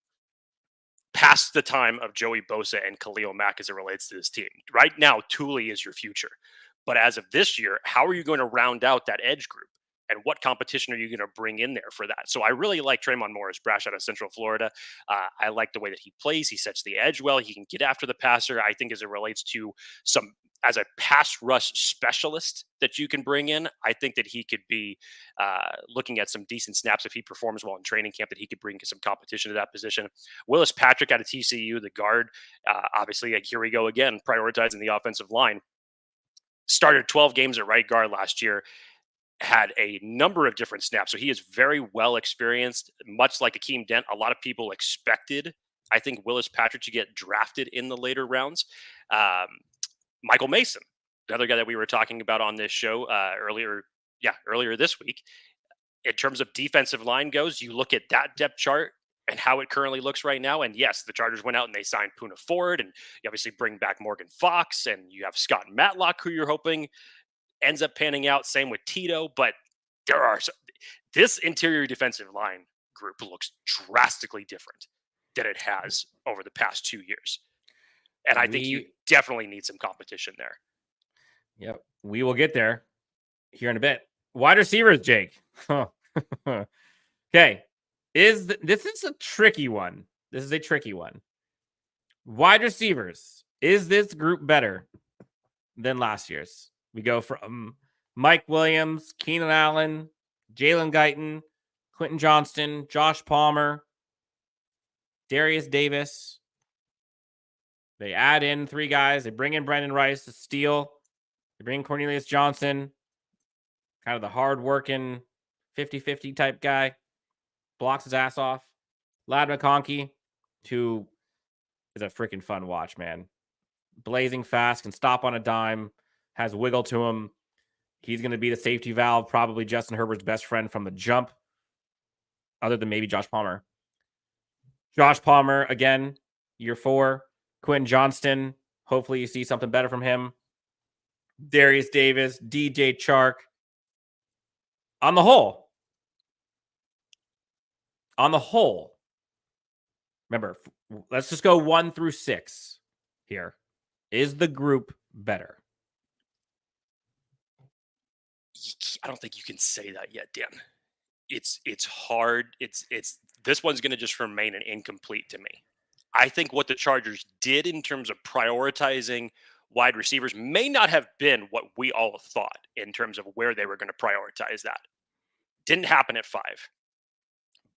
past the time of Joey Bosa and Khalil Mack as it relates to this team. Right now, Tuli is your future. But as of this year, how are you going to round out that edge group? And what competition are you going to bring in there for that? So I really like Tremon Morris Brash out of Central Florida. I like the way that he plays. He sets the edge well. He can get after the passer. I think as it relates to as a pass rush specialist that you can bring in, I think that he could be looking at some decent snaps if he performs well in training camp, that he could bring some competition to that position. Willis Patrick out of TCU, the guard, obviously, here we go again, prioritizing the offensive line. Started 12 games at right guard last year, had a number of different snaps. So he is very well experienced, much like Akeem Dent. A lot of people expected, I think, Willis Patrick to get drafted in the later rounds. Michael Mason, another guy that we were talking about on this show earlier this week. In terms of defensive line goes, you look at that depth chart, and how it currently looks right now. And yes, the Chargers went out and they signed Poona Ford, and you obviously bring back Morgan Fox, and you have Scott Matlock, who you're hoping ends up panning out. Same with Tito, but this interior defensive line group looks drastically different than it has over the past 2 years. And I think you definitely need some competition there. Yep. We will get there here in a bit. Wide receivers, Jake. Okay. This is a tricky one. This is a tricky one. Wide receivers. Is this group better than last year's? We go from Mike Williams, Keenan Allen, Jalen Guyton, Quentin Johnston, Josh Palmer, Darius Davis. They add in 3 guys. They bring in Brenden Rice to steal. They bring in Cornelius Johnson, kind of the hard-working 50-50 type guy. Blocks his ass off. Ladd McConkey, who is a freaking fun watch, man. Blazing fast, can stop on a dime, has wiggle to him. He's going to be the safety valve, probably Justin Herbert's best friend from the jump, other than maybe Josh Palmer. Josh Palmer, again, year 4. Quentin Johnston, hopefully you see something better from him. Darius Davis, DJ Chark. On the whole, remember, let's just go 1 through 6 here. Is the group better? I don't think you can say that yet, Dan. It's hard. This one's going to just remain an incomplete to me. I think what the Chargers did in terms of prioritizing wide receivers may not have been what we all thought in terms of where they were going to prioritize that. Didn't happen at 5.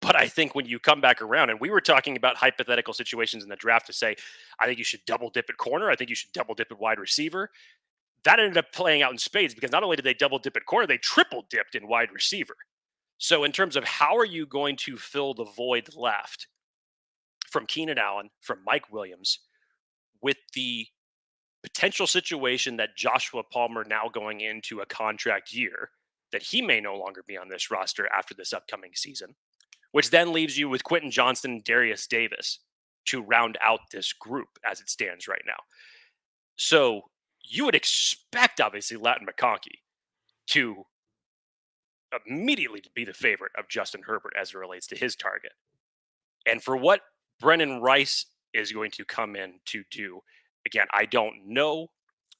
But I think when you come back around, and we were talking about hypothetical situations in the draft to say, I think you should double dip at corner. I think you should double dip at wide receiver. That ended up playing out in spades because not only did they double dip at corner, they triple dipped in wide receiver. So in terms of how are you going to fill the void left from Keenan Allen, from Mike Williams, with the potential situation that Joshua Palmer now going into a contract year, that he may no longer be on this roster after this upcoming season, which then leaves you with Quentin Johnston and Darius Davis to round out this group as it stands right now. So you would expect, obviously, Ladd McConkey to immediately be the favorite of Justin Herbert as it relates to his target. And for what Brenden Rice is going to come in to do, again, I don't know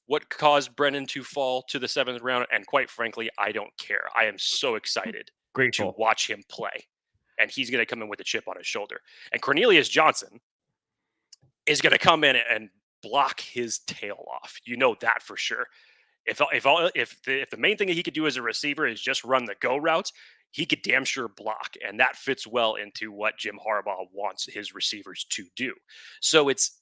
what caused Brenden to fall to the 7th round. And quite frankly, I don't care. I am so excited to watch him play. And he's going to come in with a chip on his shoulder. And Cornelius Johnson is going to come in and block his tail off. You know that for sure. If the main thing that he could do as a receiver is just run the go routes, he could damn sure block. And that fits well into what Jim Harbaugh wants his receivers to do. So it's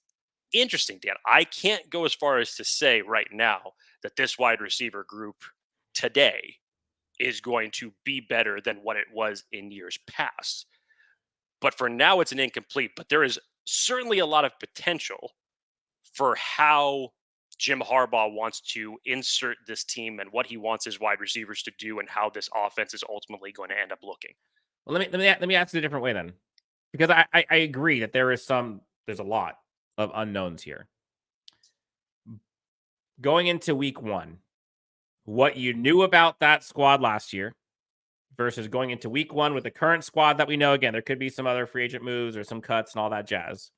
interesting, Dan. I can't go as far as to say right now that this wide receiver group today is going to be better than what it was in years past. But for now, it's an incomplete. But there is certainly a lot of potential for how Jim Harbaugh wants to insert this team and what he wants his wide receivers to do and how this offense is ultimately going to end up looking. Well, let me ask it a different way then, because I agree that there's a lot of unknowns here. Going into week 1, what you knew about that squad last year versus going into week 1 with the current squad that we know. Again, there could be some other free agent moves or some cuts and all that jazz.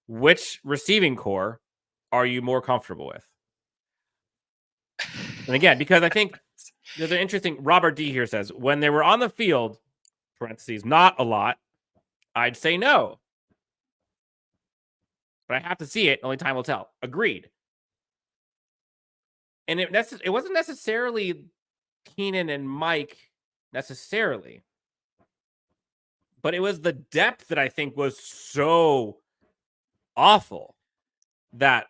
Which receiving core are you more comfortable with? And again, because I think there's an interesting, Robert D here says, when they were on the field, parentheses, not a lot, I'd say no. But I have to see it. Only time will tell. Agreed. And it wasn't necessarily Keenan and Mike necessarily, but it was the depth that I think was so awful that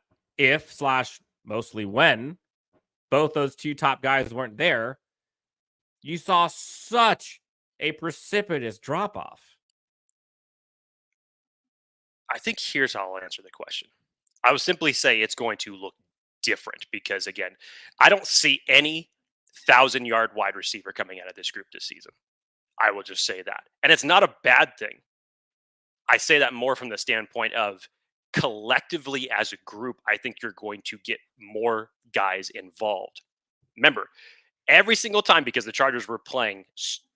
mostly when both those 2 top guys weren't there, you saw such a precipitous drop-off. I think here's how I'll answer the question. I would simply say it's going to look different because, again, I don't see any 1,000-yard wide receiver coming out of this group this season. I will just say that. And it's not a bad thing I say that more from the standpoint of collectively as a group, I think you're going to get more guys involved. Remember, every single time, because the Chargers were playing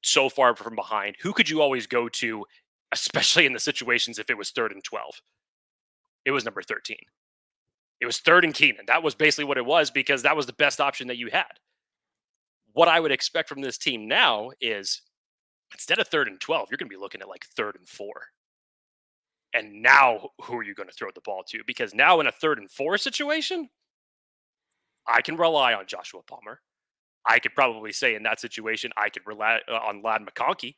so far from behind, who could you always go to, especially in the situations if it was 3rd and 12? It was number 13. It was 3rd and Keenan. That was basically what it was, because that was the best option that you had. What I would expect from this team now is, instead of 3rd and 12, you're going to be looking at like 3rd and 4. And now who are you going to throw the ball to? Because now in a 3rd and 4 situation, I can rely on Joshua Palmer. I could probably say in that situation, I could rely on Ladd McConkey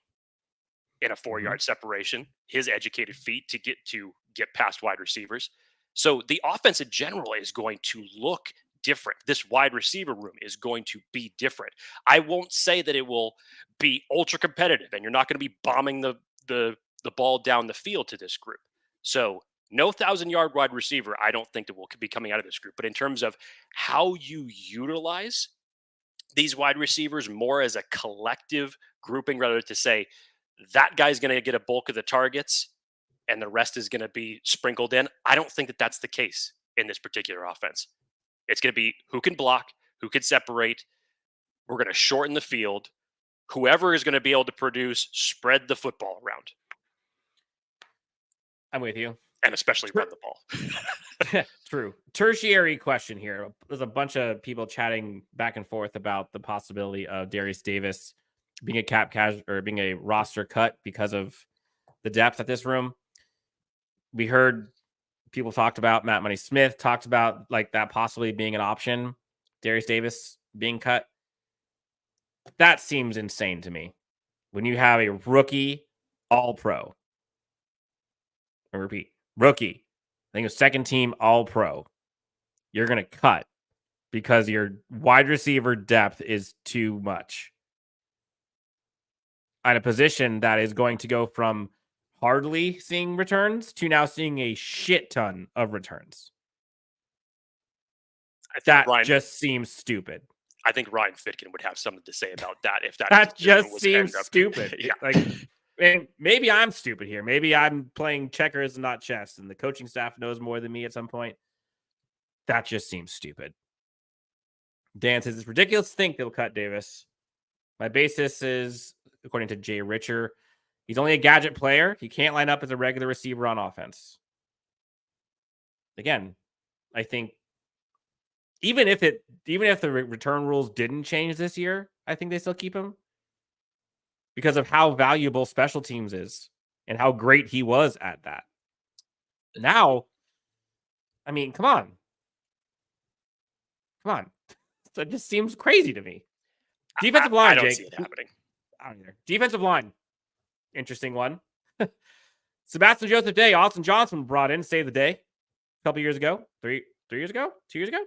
in a 4-yard separation, his educated feet to get past wide receivers. So the offense in general is going to look different. This wide receiver room is going to be different. I won't say that it will be ultra competitive and you're not going to be bombing the ball down the field to this group. So no 1,000-yard wide receiver, I don't think that will be coming out of this group. But in terms of how you utilize these wide receivers more as a collective grouping, rather to say that guy's going to get a bulk of the targets and the rest is going to be sprinkled in, I don't think that that's the case in this particular offense. It's going to be who can block, who can separate. We're going to shorten the field. Whoever is going to be able to produce, spread the football around. I'm with you. And especially run the ball. True. Tertiary question here. There's a bunch of people chatting back and forth about the possibility of Darius Davis being a cap casual or being a roster cut because of the depth at this room. We heard people talked about Matt Money Smith talked about like that possibly being an option. Darius Davis being cut. That seems insane to me. When you have a rookie all-pro. I repeat, rookie. I think a second team all-pro. You're going to cut because your wide receiver depth is too much. At a position that is going to go from hardly seeing returns to now seeing a shit ton of returns. That just seems stupid. I think Ryan Fitkin would have something to say about that if that just seems stupid. Yeah. Like, and maybe I'm stupid here. Maybe I'm playing checkers and not chess, and the coaching staff knows more than me at some point. That just seems stupid. Dan says it's ridiculous to think they'll cut Davis. My basis is, according to Jay Richer, he's only a gadget player. He can't line up as a regular receiver on offense. Again, I think even if the return rules didn't change this year, I think they still keep him because of how valuable special teams is and how great he was at that. Now, I mean, come on. So it just seems crazy to me. Defensive line, I don't Jake. see it happening. I don't either. Defensive line. Interesting one. Sebastian Joseph Day, Austin Johnson brought in, saved the day a couple years ago. 3 years ago? 2 years ago?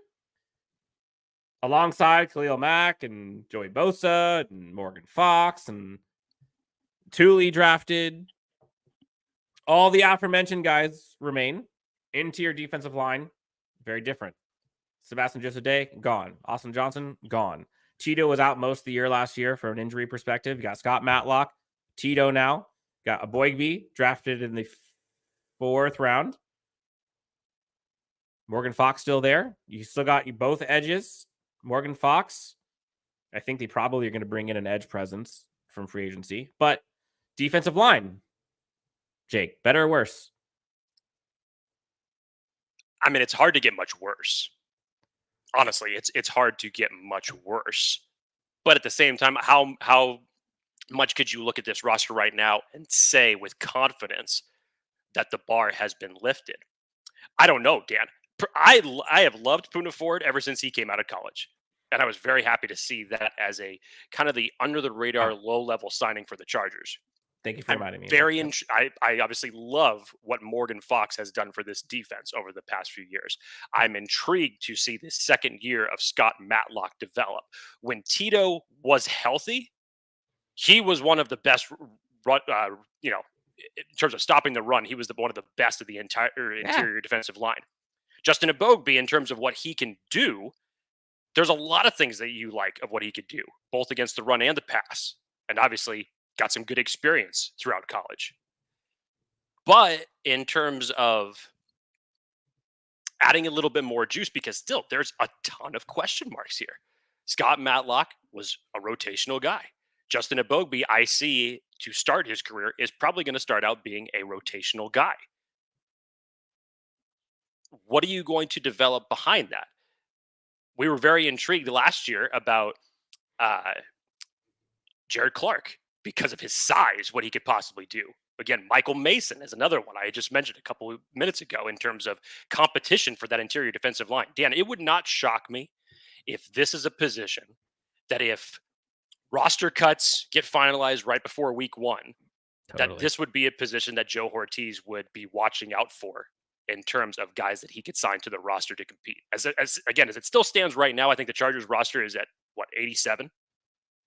Alongside Khalil Mack and Joey Bosa and Morgan Fox and Tuli drafted. All the aforementioned guys remain. Interior defensive line, very different. Sebastian Joseph Day, gone. Austin Johnson, gone. Tito was out most of the year last year from an injury perspective. You got Scott Matlock. Tito now. Got Eboigbe, drafted in the 4th round. Morgan Fox still there. You still got both edges. Morgan Fox. I think they probably are going to bring in an edge presence from free agency. But defensive line. Jake, better or worse? I mean, it's hard to get much worse. Honestly, it's hard to get much worse. But at the same time, how much could you look at this roster right now and say with confidence that the bar has been lifted? I don't know, Dan. I have loved Poona Ford ever since he came out of college. And I was very happy to see that as a kind of the under-the-radar, low-level signing for the Chargers. Thank you for reminding me. I obviously love what Morgan Fox has done for this defense over the past few years. I'm intrigued to see this second year of Scott Matlock develop. When Tito was healthy, he was one of the best, in terms of stopping the run, he was one of the best of the entire interior defensive line. Justin Eboigbe, in terms of what he can do, there's a lot of things that you like of what he could do, both against the run and the pass. And obviously got some good experience throughout college. But in terms of adding a little bit more juice, because still there's a ton of question marks here. Scott Matlock was a rotational guy. Justin Eboigbe, I see, to start his career, is probably going to start out being a rotational guy. What are you going to develop behind that? We were very intrigued last year about Jared Clark because of his size, what he could possibly do. Again, Michael Mason is another one I just mentioned a couple of minutes ago in terms of competition for that interior defensive line. Dan, it would not shock me if this is a position that if roster cuts get finalized right before week 1, that this would be a position that Joe Ortiz would be watching out for in terms of guys that he could sign to the roster to compete. As it still stands right now, I think the Chargers roster is at 87.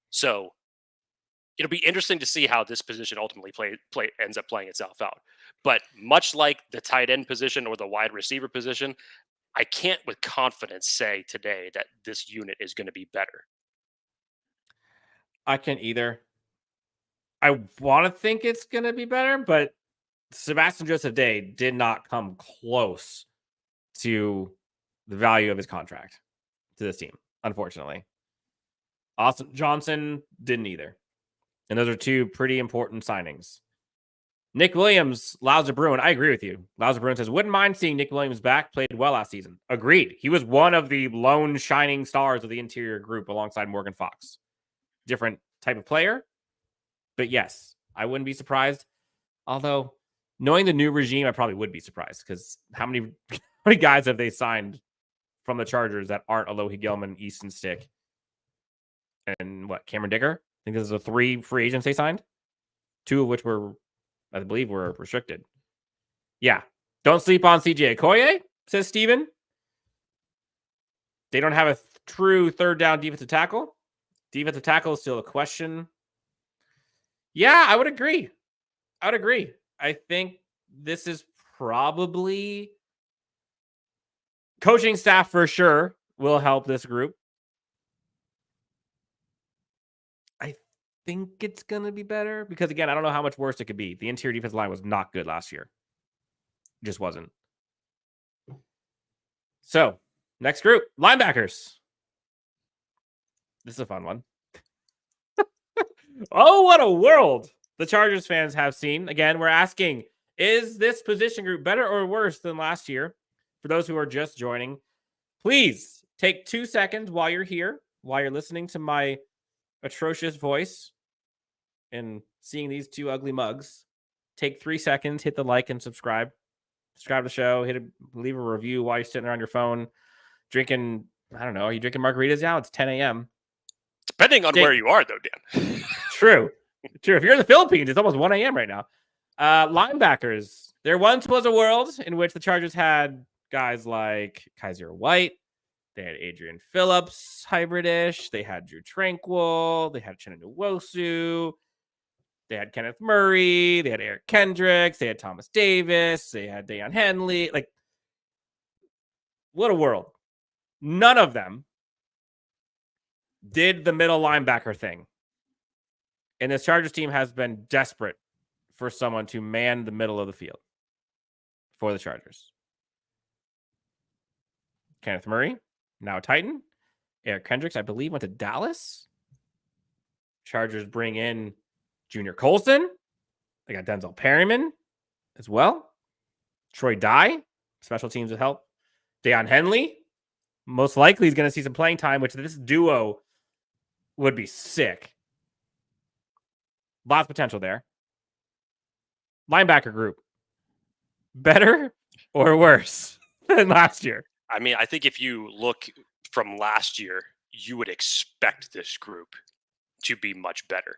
So it'll be interesting to see how this position ultimately ends up playing itself out. But much like the tight end position or the wide receiver position, I can't with confidence say today that this unit is going to be better. I can't either. I want to think it's going to be better, but Sebastian Joseph Day did not come close to the value of his contract to this team, unfortunately. Austin Johnson didn't either. And those are two pretty important signings. Nick Williams, Lauza Bruin, I agree with you. Lauza Bruin says, wouldn't mind seeing Nick Williams back, played well last season. Agreed. He was one of the lone shining stars of the interior group alongside Morgan Fox. Different type of player. But yes, I wouldn't be surprised. Although, knowing the new regime, I probably would be surprised because how many guys have they signed from the Chargers that aren't Alohi Gilman, Easton Stick, and Cameron Dicker? I think this is the 3 free agents they signed. 2 of which were, I believe, were restricted. Yeah. Don't sleep on CJ Okoye, says Steven. They don't have a true third down defensive tackle. Defensive tackle is still a question. Yeah, I would agree. I think this is probably coaching staff for sure will help this group. I think it's going to be better because, again, I don't know how much worse it could be. The interior defensive line was not good last year. It just wasn't. So, next group, linebackers. This is a fun one. Oh, what a world the Chargers fans have seen. Again, we're asking, is this position group better or worse than last year? For those who are just joining, please take 2 seconds while you're here, while you're listening to my atrocious voice and seeing these 2 ugly mugs. Take 3 seconds, hit the like and subscribe. Subscribe to the show, leave a review while you're sitting around your phone, drinking, I don't know, are you drinking margaritas now? It's 10 a.m. Depending on where you are, though, Dan. True. If you're in the Philippines, it's almost 1 a.m. right now. Linebackers. There once was a world in which the Chargers had guys like Kaiser White. They had Adrian Phillips, hybrid-ish. They had Drew Tranquil. They had Chenna Nwosu. They had Kenneth Murray. They had Eric Kendricks. They had Thomas Davis. They had Daiyan Henley. What a world. None of them did the middle linebacker thing. And this Chargers team has been desperate for someone to man the middle of the field for the Chargers. Kenneth Murray, now a Titan. Eric Kendricks, I believe, went to Dallas. Chargers bring in Junior Colson. They got Denzel Perryman as well. Troy Dye, special teams with help. Daiyan Henley, most likely is going to see some playing time, which this duo would be sick. Lots of potential there. Linebacker group. Better or worse than last year? I mean, I think if you look from last year, you would expect this group to be much better.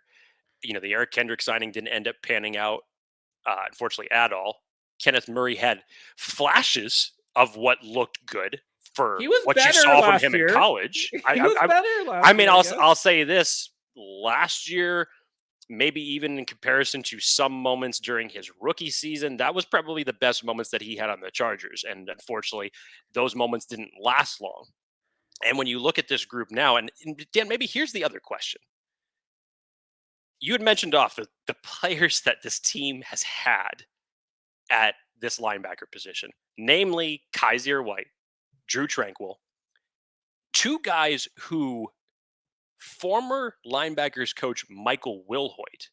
The Eric Kendrick signing didn't end up panning out, unfortunately, at all. Kenneth Murray had flashes of what looked good for what you saw from him in college. I'll say this. Last year, maybe even in comparison to some moments during his rookie season, that was probably the best moments that he had on the Chargers. And unfortunately, those moments didn't last long. And when you look at this group now, and Dan, maybe here's the other question. You had mentioned off the players that this team has had at this linebacker position, namely Kaiser White, Drew Tranquil, two guys who former linebackers coach Michael Wilhoit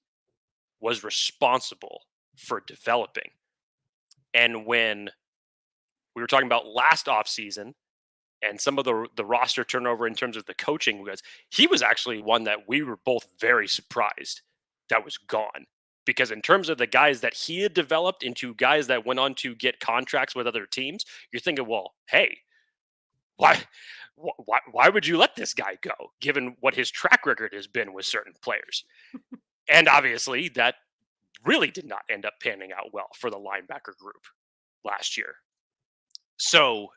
was responsible for developing. And when we were talking about last offseason and some of the roster turnover in terms of the coaching, because he was actually one that we were both very surprised that was gone. Because in terms of the guys that he had developed into guys that went on to get contracts with other teams, you're thinking, well, hey, why would you let this guy go, given what his track record has been with certain players? And obviously, that really did not end up panning out well for the linebacker group last year. So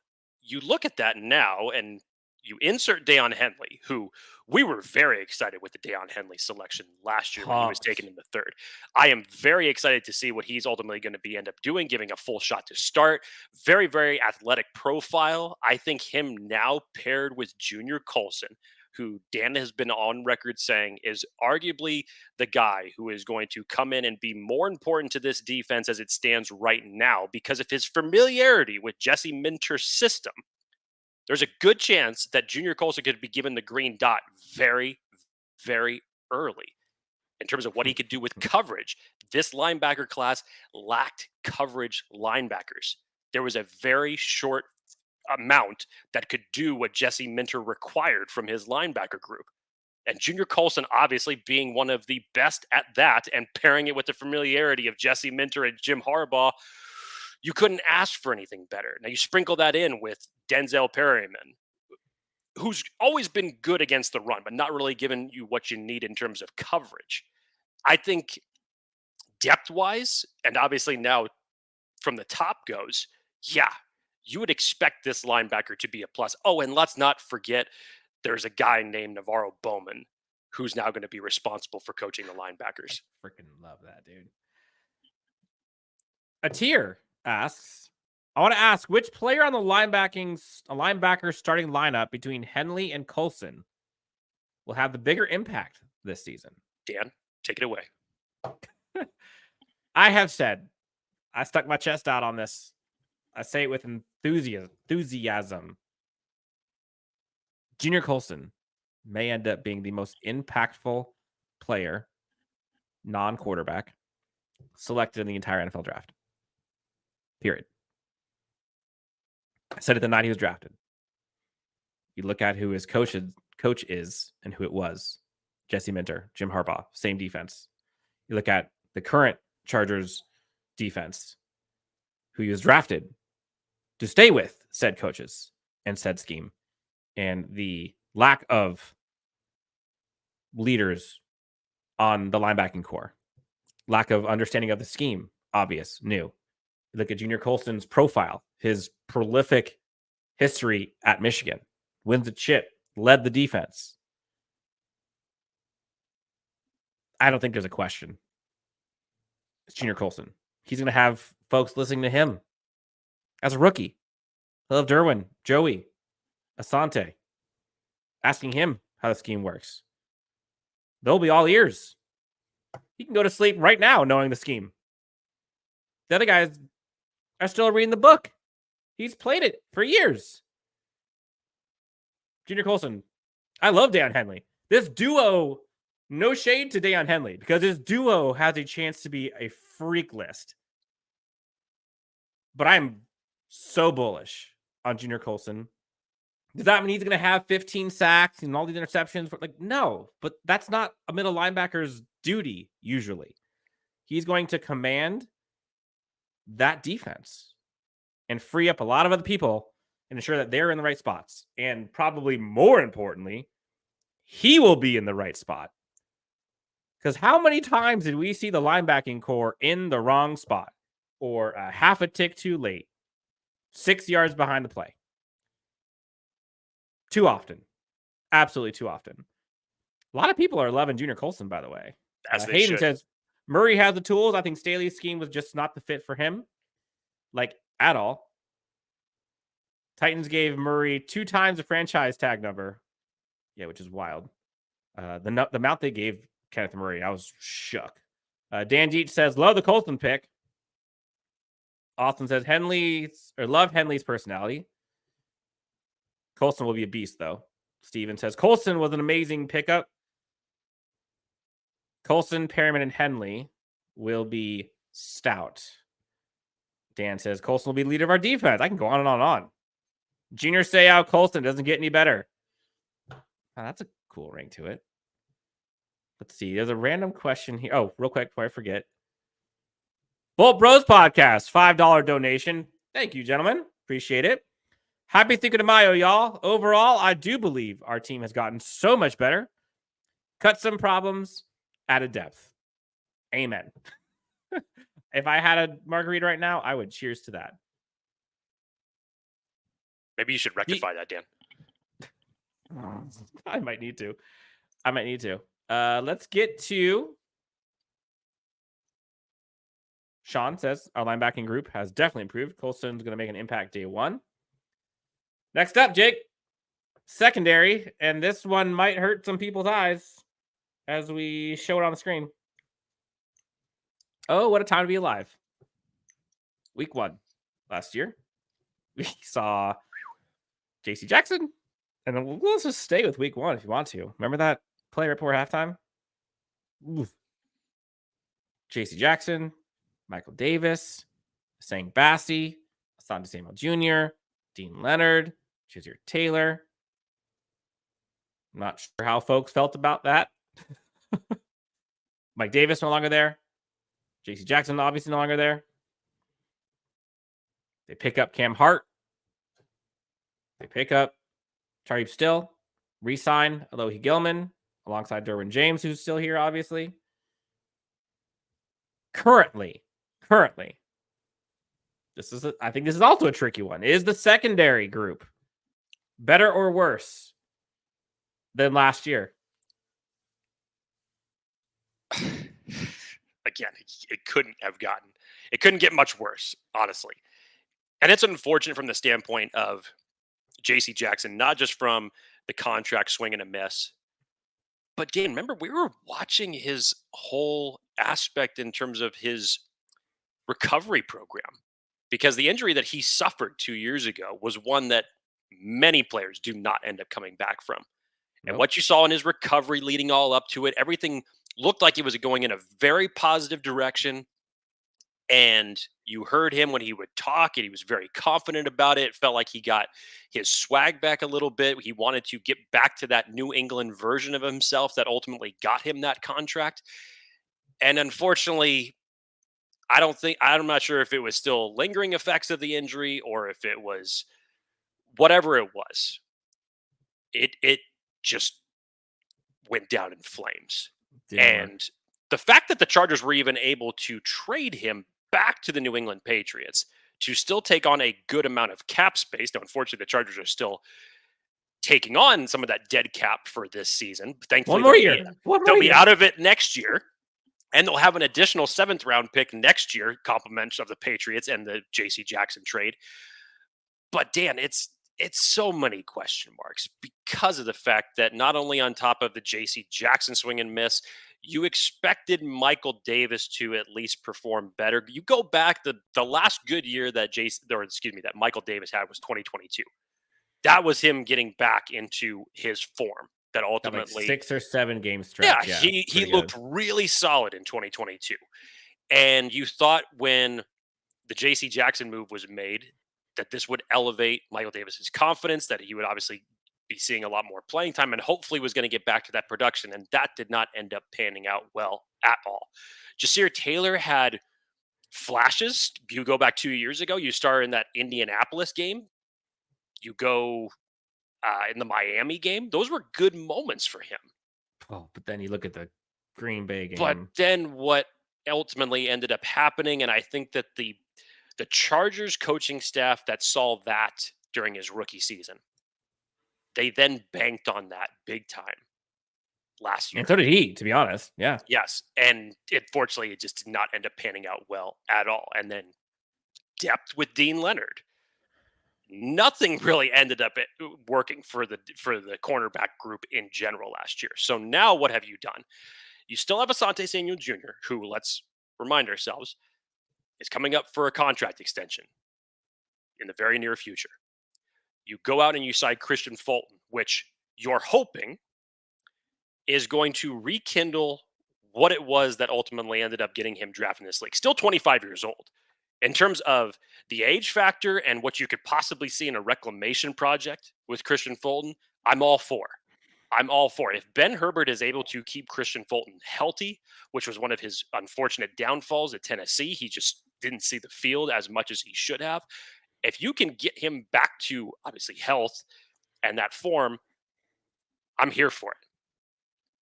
you look at that now and you insert Daiyan Henley, who we were very excited with the Daiyan Henley selection last year when he was taken in the third. I am very excited to see what he's ultimately going to end up doing, giving a full shot to start. Very, very athletic profile. I think him now paired with Junior Colson, who Dan has been on record saying is arguably the guy who is going to come in and be more important to this defense as it stands right now because of his familiarity with Jesse Minter's system. There's a good chance that Junior Colson could be given the green dot very, very early in terms of what he could do with coverage. This linebacker class lacked coverage linebackers. There was a very short amount that could do what Jesse Minter required from his linebacker group. And Junior Colson obviously being one of the best at that and pairing it with the familiarity of Jesse Minter and Jim Harbaugh, you couldn't ask for anything better. Now you sprinkle that in with Denzel Perryman, who's always been good against the run, but not really giving you what you need in terms of coverage. I think depth-wise, and obviously now from the top goes, yeah, you would expect this linebacker to be a plus. Oh, and let's not forget there's a guy named Navarro Bowman who's now going to be responsible for coaching the linebackers. I freaking love that, dude. A tier asks, I want to ask which player on the linebacker starting lineup between Henley and Colson will have the bigger impact this season? Dan, take it away. I have said, I stuck my chest out on this. I say it with enthusiasm. Junior Colson may end up being the most impactful player, non-quarterback, selected in the entire NFL draft. Period. I said it the night he was drafted. You look at who his coach is and who it was. Jesse Minter, Jim Harbaugh, same defense. You look at the current Chargers defense, who he was drafted to stay with said coaches and said scheme, and the lack of leaders on the linebacking core, lack of understanding of the scheme, obvious, new. Look at Junior Colson's profile, his prolific history at Michigan, wins the chip, led the defense. I don't think there's a question. It's Junior Colson. He's going to have folks listening to him as a rookie. He'll have Derwin, Joey, Asante, asking him how the scheme works. They'll be all ears. He can go to sleep right now knowing the scheme. The other guys are still reading the book. He's played it for years. Junior Colson. I love Daiyan Henley. This duo, no shade to Daiyan Henley, because this duo has a chance to be a freak list. But I'm so bullish on Junior Colson. Does that mean he's going to have 15 sacks and all these interceptions? No, but that's not a middle linebacker's duty, usually. He's going to command that defense and free up a lot of other people and ensure that they're in the right spots. And probably more importantly, he will be in the right spot. Because how many times did we see the linebacking core in the wrong spot or a half a tick too late, 6 yards behind the play? Too often. Absolutely too often. A lot of people are loving Junior Colson, by the way. Hayden says, Murray has the tools. I think Staley's scheme was just not the fit for him. Like, at all. Titans gave Murray 2 times the franchise tag number. Yeah, which is wild. The amount they gave Kenneth Murray, I was shook. Dan Deach says, love the Colson pick. Austin says love Henley's personality. Colson will be a beast, though. Steven says Colson was an amazing pickup. Colson, Perriman, and Henley will be stout. Dan says Colson will be the leader of our defense. I can go on and on and on. Junior say out Colson doesn't get any better. Oh, that's a cool ring to it. Let's see. There's a random question here. Oh, real quick before I forget. Bolt Bros Podcast, $5 donation. Thank you, gentlemen. Appreciate it. Happy Cinco de Mayo, y'all. Overall, I do believe our team has gotten so much better. Cut some problems, added depth. Amen. If I had a margarita right now, I would cheers to that. Maybe you should rectify that, Dan. I might need to. Let's get to Sean says our linebacking group has definitely improved. Colson's going to make an impact day one. Next up, Jake, secondary, and this one might hurt some people's eyes as we show it on the screen. Oh, what a time to be alive. Week 1 last year, we saw JC Jackson, and let's just stay with week 1 if you want to. Remember that play right before halftime? Oof. JC Jackson, Michael Davis, Sang Bassi, Asante Samuel Jr., Dean Leonard, Jazir Taylor. I'm not sure how folks felt about that. Mike Davis no longer there. JC Jackson obviously no longer there. They pick up Cam Hart. They pick up Tarheeb Still. Re-sign Alohi Gilman alongside Derwin James, who's still here, obviously. Currently, I think this is also a tricky one. Is the secondary group better or worse than last year? Again, it couldn't get much worse, honestly. And it's unfortunate from the standpoint of JC Jackson, not just from the contract swing and a miss, but Dan, remember we were watching his whole aspect in terms of his recovery program, because the injury that he suffered 2 years ago was one that many players do not end up coming back from. Nope. And what you saw in his recovery leading all up to it, everything looked like it was going in a very positive direction. And you heard him when he would talk, and he was very confident about it. It felt like he got his swag back a little bit. He wanted to get back to that New England version of himself that ultimately got him that contract. And unfortunately, I'm not sure if it was still lingering effects of the injury or if it was whatever it was. It just went down in flames. And the fact that the Chargers were even able to trade him back to the New England Patriots to still take on a good amount of cap space. Now, unfortunately, the Chargers are still taking on some of that dead cap for this season. Thankfully, One more year. They'll be out of it next year. And they'll have an additional 7th round pick next year, compliments of the Patriots and the JC Jackson trade. But Dan, it's so many question marks because of the fact that not only on top of the JC Jackson swing and miss, you expected Michael Davis to at least perform better. You go back, the last good year that that Michael Davis had was 2022. That was him getting back into his form. That ultimately, like 6 or 7 game stretch. Yeah, he looked really solid in 2022. And you thought when the JC Jackson move was made that this would elevate Michael Davis's confidence, that he would obviously be seeing a lot more playing time and hopefully was going to get back to that production. And that did not end up panning out well at all. Jazir Taylor had flashes. You go back 2 years ago, you started in that Indianapolis game. You go in the Miami game. Those were good moments for him. Oh, but then you look at the Green Bay game. But then what ultimately ended up happening, and I think that the Chargers coaching staff that saw that during his rookie season, they then banked on that big time last year. And so did he, to be honest. Yeah. Yes. And unfortunately, it just did not end up panning out well at all. And then depth with Dean Leonard. Nothing really ended up working for the cornerback group in general last year. So now what have you done? You still have Asante Samuel Jr., who, let's remind ourselves, is coming up for a contract extension in the very near future. You go out and you sign Christian Fulton, which you're hoping is going to rekindle what it was that ultimately ended up getting him drafted in this league. Still 25 years old. In terms of the age factor and what you could possibly see in a reclamation project with Christian Fulton, I'm all for. I'm all for it. If Ben Herbert is able to keep Christian Fulton healthy, which was one of his unfortunate downfalls at Tennessee, he just didn't see the field as much as he should have. If you can get him back to obviously health and that form, I'm here for it.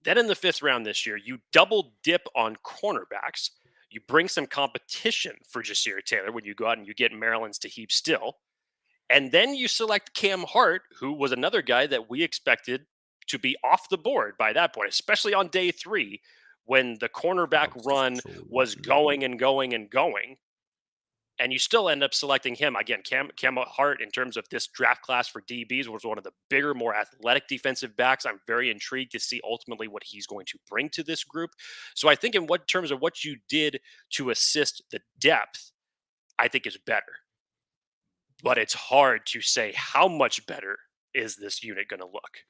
Then in the 5th round this year, you double dip on cornerbacks. You bring some competition for Jasir Taylor when you go out and you get Maryland's Tarheeb Still. And then you select Cam Hart, who was another guy that we expected to be off the board by that point, especially on day 3 when the cornerback run was going and going and going. And you still end up selecting him. Again, Cam Hart, in terms of this draft class for DBs, was one of the bigger, more athletic defensive backs. I'm very intrigued to see ultimately what he's going to bring to this group. So I think in what terms of what you did to assist the depth, I think is better. But it's hard to say how much better is this unit going to look.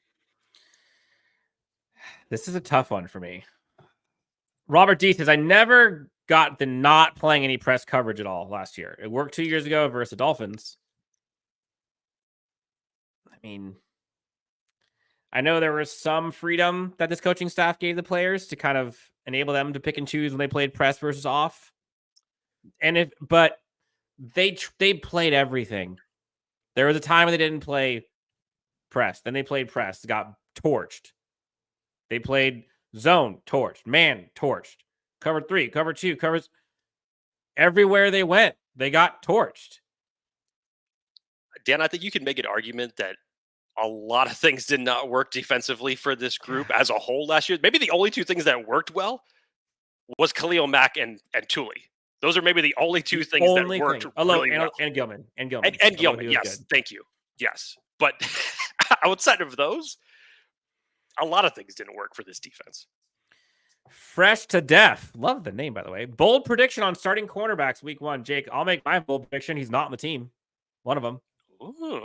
This is a tough one for me. Robert D says, I never got the not playing any press coverage at all last year. It worked 2 years ago versus the Dolphins. I mean, I know there was some freedom that this coaching staff gave the players to kind of enable them to pick and choose when they played press versus off. But they played everything. There was a time when they didn't play press. Then they played press, got torched. They played zone, torched. Man, torched. Cover 3, cover 2, covers. Everywhere they went, they got torched. Dan, I think you can make an argument that a lot of things did not work defensively for this group as a whole last year. Maybe the only 2 things that worked well was Khalil Mack and Tuli. Those are maybe the only 2 things that worked really well. And Gilman. And Gilman, yes. Good. Thank you. Yes. But outside of those, a lot of things didn't work for this defense. Fresh to death. Love the name, by the way. Bold prediction on starting cornerbacks week 1. Jake, I'll make my bold prediction. He's not on the team. One of them. Ooh.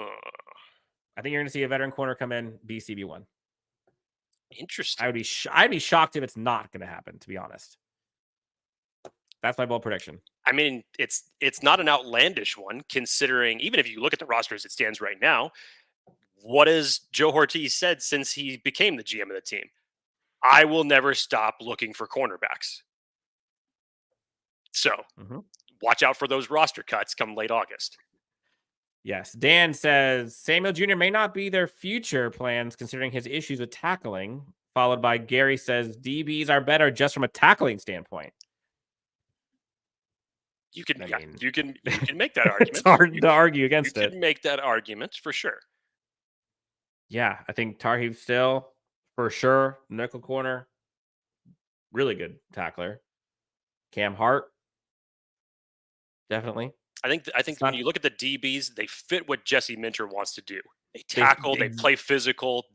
I think you're going to see a veteran corner come in, be CB1. Interesting. I'd be shocked if it's not going to happen, to be honest. That's my bold prediction. I mean, it's not an outlandish one, considering even if you look at the roster as it stands right now, what has Joe Ortiz said since he became the GM of the team? I will never stop looking for cornerbacks. So watch out for those roster cuts come late August. Yes. Dan says Samuel Jr. may not be their future plans considering his issues with tackling, followed by Gary says DBs are better just from a tackling standpoint. You can make that argument. It's hard to argue against it. You can make that argument for sure. Yeah, I think Tarheeb Still, for sure, nickel corner, really good tackler. Cam Hart, definitely. I think when you look at the DBs, they fit what Jesse Minter wants to do. They tackle, they play physical.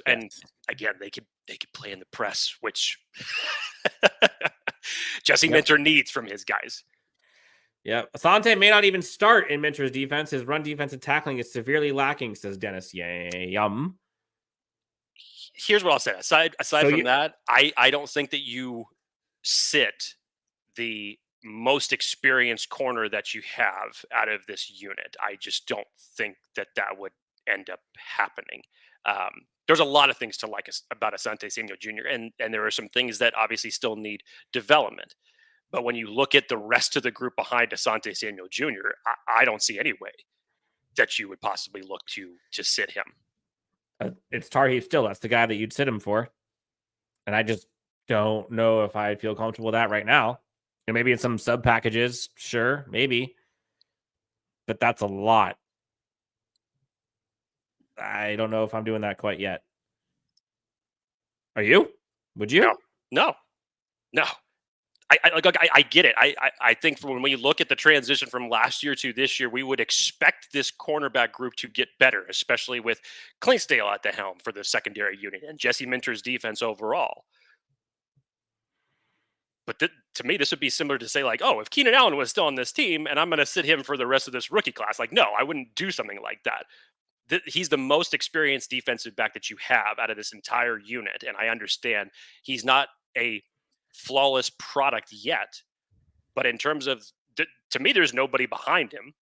And again, they could play in the press, which Jesse Minter needs from his guys. Yeah, Asante may not even start in Minter's defense. His run defense and tackling is severely lacking, says Dennis. Yum. Here's what I'll say. Aside from that, I don't think that you sit the most experienced corner that you have out of this unit. I just don't think that would end up happening. There's a lot of things to like about Asante Samuel Jr. And there are some things that obviously still need development. But when you look at the rest of the group behind Asante Samuel Jr., I don't see any way that you would possibly look to sit him. It's Tarheeb Still. That's the guy that you'd sit him for. And I just don't know if I feel comfortable with that right now. And maybe in some sub packages, sure, maybe. But that's a lot. I don't know if I'm doing that quite yet. Are you? Would you? No. I get it. I think when we look at the transition from last year to this year, we would expect this cornerback group to get better, especially with Clinksdale at the helm for the secondary unit and Jesse Minter's defense overall. But to me, this would be similar to say, like, oh, if Keenan Allen was still on this team and I'm going to sit him for the rest of this rookie class, like, no, I wouldn't do something like that. He's the most experienced defensive back that you have out of this entire unit. And I understand he's not a flawless product yet. But in terms of, to me, there's nobody behind him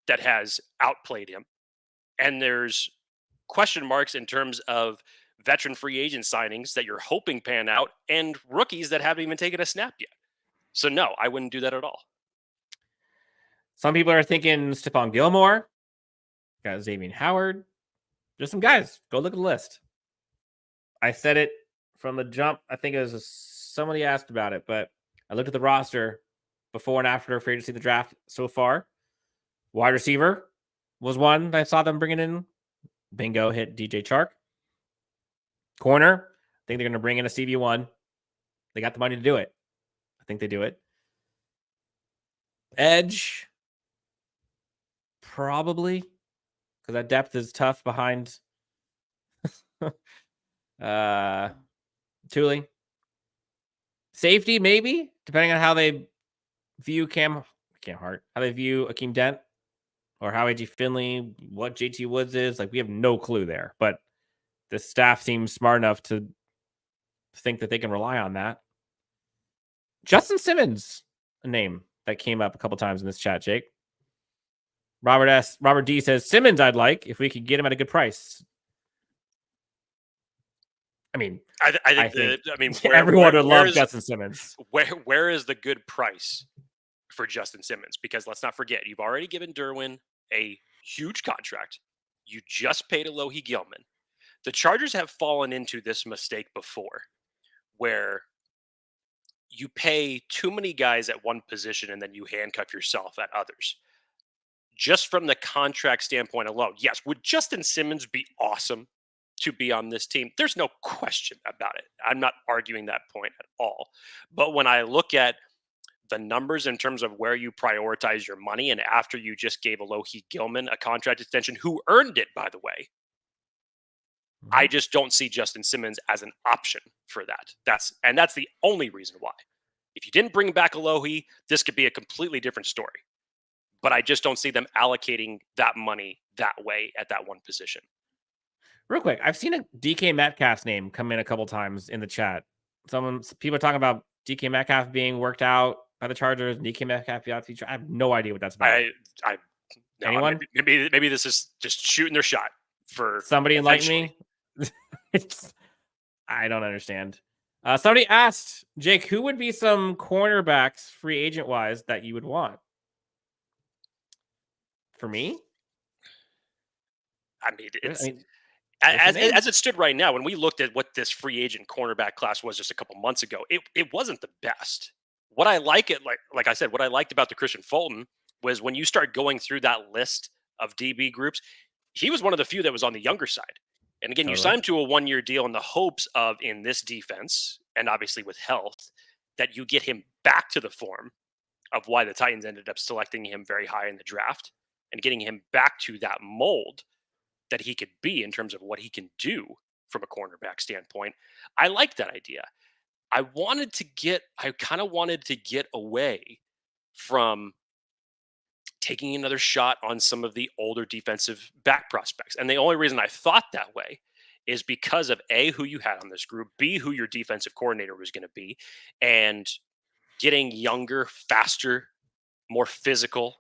that has outplayed him. And there's question marks in terms of veteran free agent signings that you're hoping pan out and rookies that haven't even taken a snap yet. So no, I wouldn't do that at all. Some people are thinking Stephon Gilmore, got Xavier Howard. There's some guys. Go look at the list. I said it from the jump. I think it was somebody asked about it, but I looked at the roster before and after free agency, the draft so far. Wide receiver was one that I saw them bringing in. Bingo, hit DJ Chark. Corner, I think they're going to bring in a CB1. They got the money to do it. I think they do it. Edge, probably, because that depth is tough behind Tuli. Safety, maybe, depending on how they view Cam Hart, how they view Akeem Dent, or how A.J. Finley, what JT Woods is. Like, we have no clue there, but the staff seems smart enough to think that they can rely on that. Justin Simmons, a name that came up a couple times in this chat, Jake. Robert D says, Simmons I'd like if we could get him at a good price. I mean, I think everyone would love Justin Simmons. Where is the good price for Justin Simmons? Because let's not forget, you've already given Derwin a huge contract. You just paid Alohi Gilman. The Chargers have fallen into this mistake before, where you pay too many guys at one position and then you handcuff yourself at others. Just from the contract standpoint alone, yes, would Justin Simmons be awesome to be on this team? There's no question about it. I'm not arguing that point at all. But when I look at the numbers in terms of where you prioritize your money, and after you just gave Alohi Gilman a contract extension, who earned it, by the way, I just don't see Justin Simmons as an option for that. That's the only reason why. If you didn't bring back Alohi, this could be a completely different story. But I just don't see them allocating that money that way at that one position. Real quick, I've seen a DK Metcalf's name come in a couple times in the chat. People are talking about DK Metcalf being worked out by the Chargers. DK Metcalf be out future. I have no idea what that's about. Anyone? Maybe this is just shooting their shot for somebody. Enlighten me. I don't understand. Somebody asked, Jake, who would be some cornerbacks free agent wise that you would want? For me? As it stood right now, when we looked at what this free agent cornerback class was just a couple months ago, it wasn't the best. What I like I said, what I liked about the Christian Fulton was when you start going through that list of DB groups, he was one of the few that was on the younger side. And again, you signed to a 1-year deal in the hopes of, in this defense, and obviously with health, that you get him back to the form of why the Titans ended up selecting him very high in the draft and getting him back to that mold that he could be in terms of what he can do from a cornerback standpoint. I like that idea. I kind of wanted to get away from taking another shot on some of the older defensive back prospects. And the only reason I thought that way is because of A, who you had on this group, B, who your defensive coordinator was going to be, and getting younger, faster, more physical.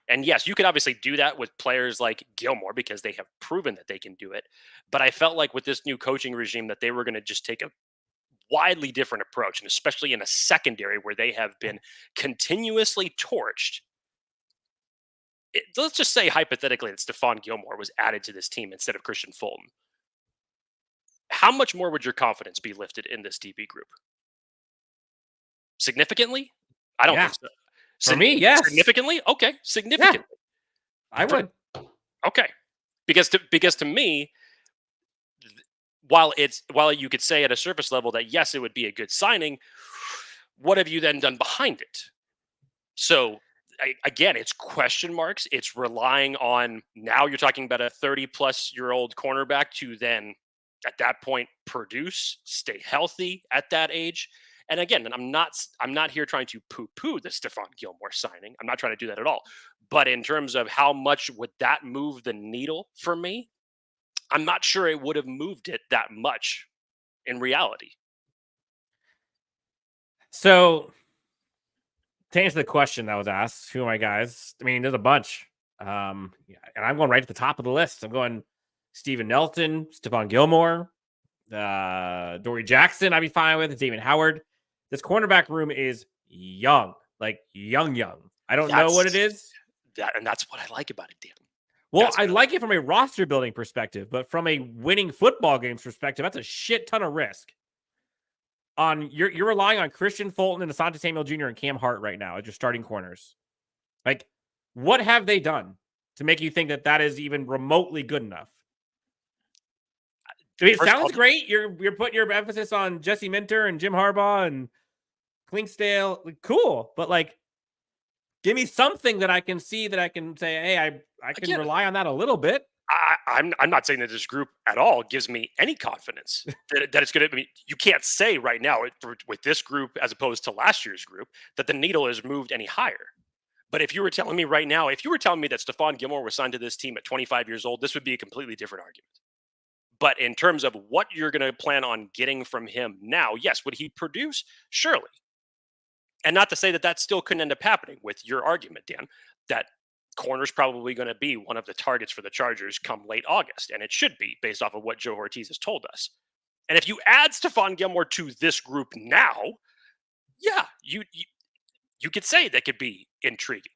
And yes, you could obviously do that with players like Gilmore because they have proven that they can do it. But I felt like with this new coaching regime that they were going to just take a widely different approach, and especially in a secondary where they have been continuously torched. Let's just say hypothetically that Stephon Gilmore was added to this team instead of Christian Fulton. How much more would your confidence be lifted in this DB group? Significantly? I don't think so. For me, yes. Significantly? Okay. Significantly. Yeah, I would. Okay. Because to me, while you could say at a surface level that yes, it would be a good signing, what have you then done behind it? So again, it's question marks. It's relying on, now you're talking about a 30-plus-year-old cornerback to then, at that point, produce, stay healthy at that age. And again, I'm not here trying to poo-poo the Stephon Gilmore signing. I'm not trying to do that at all. But in terms of how much would that move the needle for me, I'm not sure it would have moved it that much in reality. So to answer the question that was asked, who are my guys? I mean, there's a bunch. And I'm going right at the top of the list. I'm going Steven Nelson, Stephon Gilmore, Dory Jackson, I'd be fine with. It's David Howard. This cornerback room is young, like young. I don't know what it is. And that's what I like about it, Dan. Well, I like it from a roster building perspective, but from a winning football games perspective, that's a shit ton of risk. You're relying on Christian Fulton and Asante Samuel Jr. and Cam Hart right now as your starting corners. Like, what have they done to make you think that is even remotely good enough? I mean, it sounds great. You're putting your emphasis on Jesse Minter and Jim Harbaugh and Clinksdale. Like, cool, but like, give me something that I can see that I can say, hey, I can rely on that a little bit. I'm not saying that this group at all gives me any confidence that it's going to. I mean, you can't say right now with this group as opposed to last year's group that the needle has moved any higher. But if you were telling me right now, if you were telling me that Stephon Gilmore was signed to this team at 25 years old, this would be a completely different argument. But in terms of what you're going to plan on getting from him now, yes, would he produce? Surely. And not to say that still couldn't end up happening with your argument, Dan, that corner's probably going to be one of the targets for the Chargers come late August. And it should be based off of what Joe Ortiz has told us. And if you add Stephon Gilmore to this group now, yeah, you could say that could be intriguing.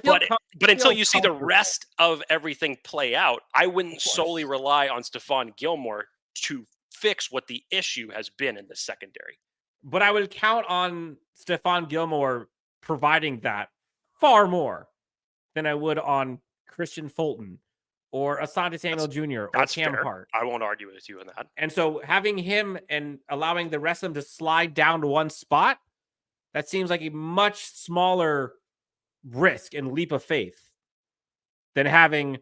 But until you see the rest of everything play out, I wouldn't solely rely on Stephon Gilmore to fix what the issue has been in the secondary. But I would count on Stephon Gilmore providing that far more than I would on Christian Fulton or Asante Samuel Jr. or Cam Hart. I won't argue with you on that. And so having him and allowing the rest of them to slide down to one spot, that seems like a much smaller risk and leap of faith than having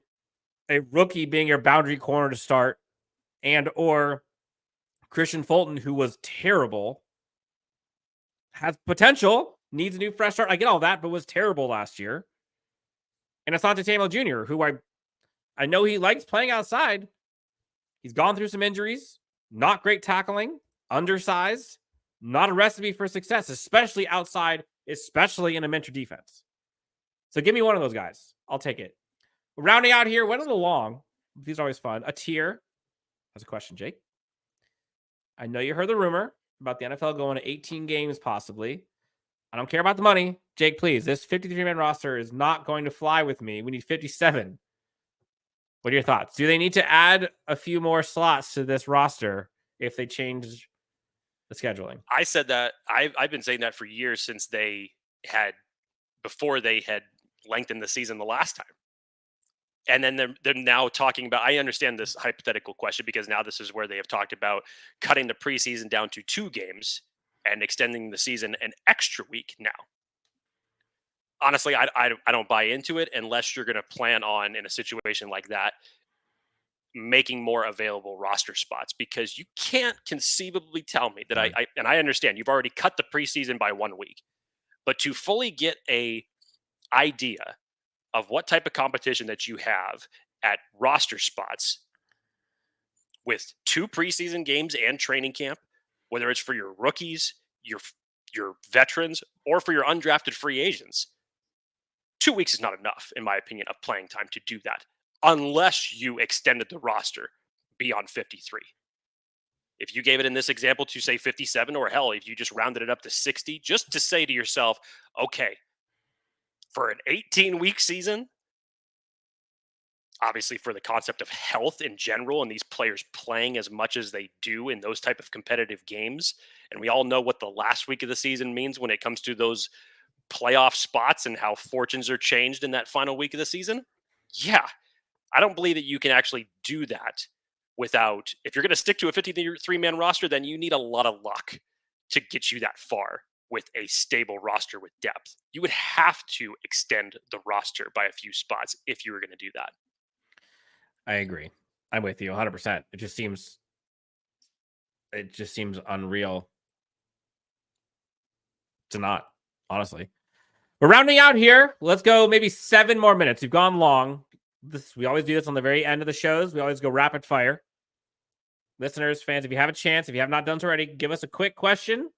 a rookie being your boundary corner to start and or Christian Fulton, who was terrible, has potential, needs a new fresh start. I get all that, but was terrible last year. And Asante Samuel Jr., who I know he likes playing outside. He's gone through some injuries, not great tackling, undersized, not a recipe for success, especially outside, especially in a mentor defense. So give me one of those guys. I'll take it. Rounding out here, went a little long. These are always fun. A tier. That's a question, Jake. I know you heard the rumor about the NFL going to 18 games possibly. I don't care about the money. Jake, please. This 53-man roster is not going to fly with me. We need 57. What are your thoughts? Do they need to add a few more slots to this roster if they change the scheduling? I said that. I've been saying that for years since before they had lengthened the season the last time. And then they're now talking about, I understand this hypothetical question because now this is where they have talked about cutting the preseason down to 2 games and extending the season an extra week now. Honestly, I don't buy into it unless you're going to plan on, in a situation like that, making more available roster spots, because you can't conceivably tell me that I understand you've already cut the preseason by 1 week, but to fully get a idea of what type of competition that you have at roster spots with 2 preseason games and training camp, whether it's for your rookies, your veterans, or for your undrafted free agents, 2 weeks is not enough, in my opinion, of playing time to do that, unless you extended the roster beyond 53. If you gave it in this example to say 57, or hell, if you just rounded it up to 60, just to say to yourself, okay, for an 18-week season, obviously for the concept of health in general and these players playing as much as they do in those type of competitive games, and we all know what the last week of the season means when it comes to those playoff spots and how fortunes are changed in that final week of the season. Yeah, I don't believe that you can actually do that without, if you're going to stick to a 53-man roster, then you need a lot of luck to get you that far with a stable roster with depth. You would have to extend the roster by a few spots if you were going to do that. I agree. I'm with you 100%. It just seems unreal to not, honestly. We're rounding out here. Let's go maybe 7 more minutes. We've gone long. We always do this on the very end of the shows. We always go rapid fire. Listeners, fans, if you have a chance, if you have not done so already, give us a quick question.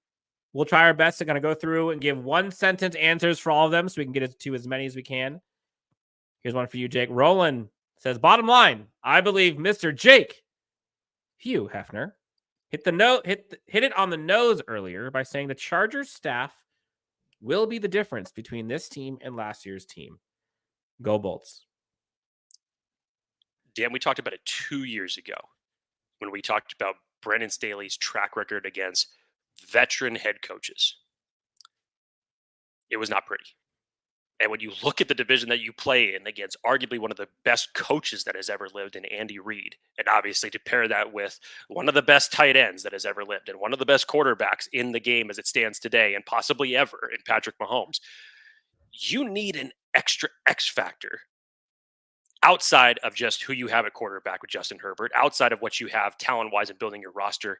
We'll try our best to kind of go through and give 1-sentence answers for all of them so we can get it to as many as we can. Here's one for you, Jake. Roland says, bottom line, I believe Mr. Jake Hugh Hefner hit it on the nose earlier by saying the Chargers staff will be the difference between this team and last year's team. Go Bolts. Dan, we talked about it 2 years ago when we talked about Brandon Staley's track record against veteran head coaches. It was not pretty. And when you look at the division that you play in against arguably one of the best coaches that has ever lived in Andy Reid, and obviously to pair that with one of the best tight ends that has ever lived and one of the best quarterbacks in the game as it stands today and possibly ever in Patrick Mahomes, you need an extra X factor outside of just who you have at quarterback with Justin Herbert, outside of what you have talent-wise in building your roster.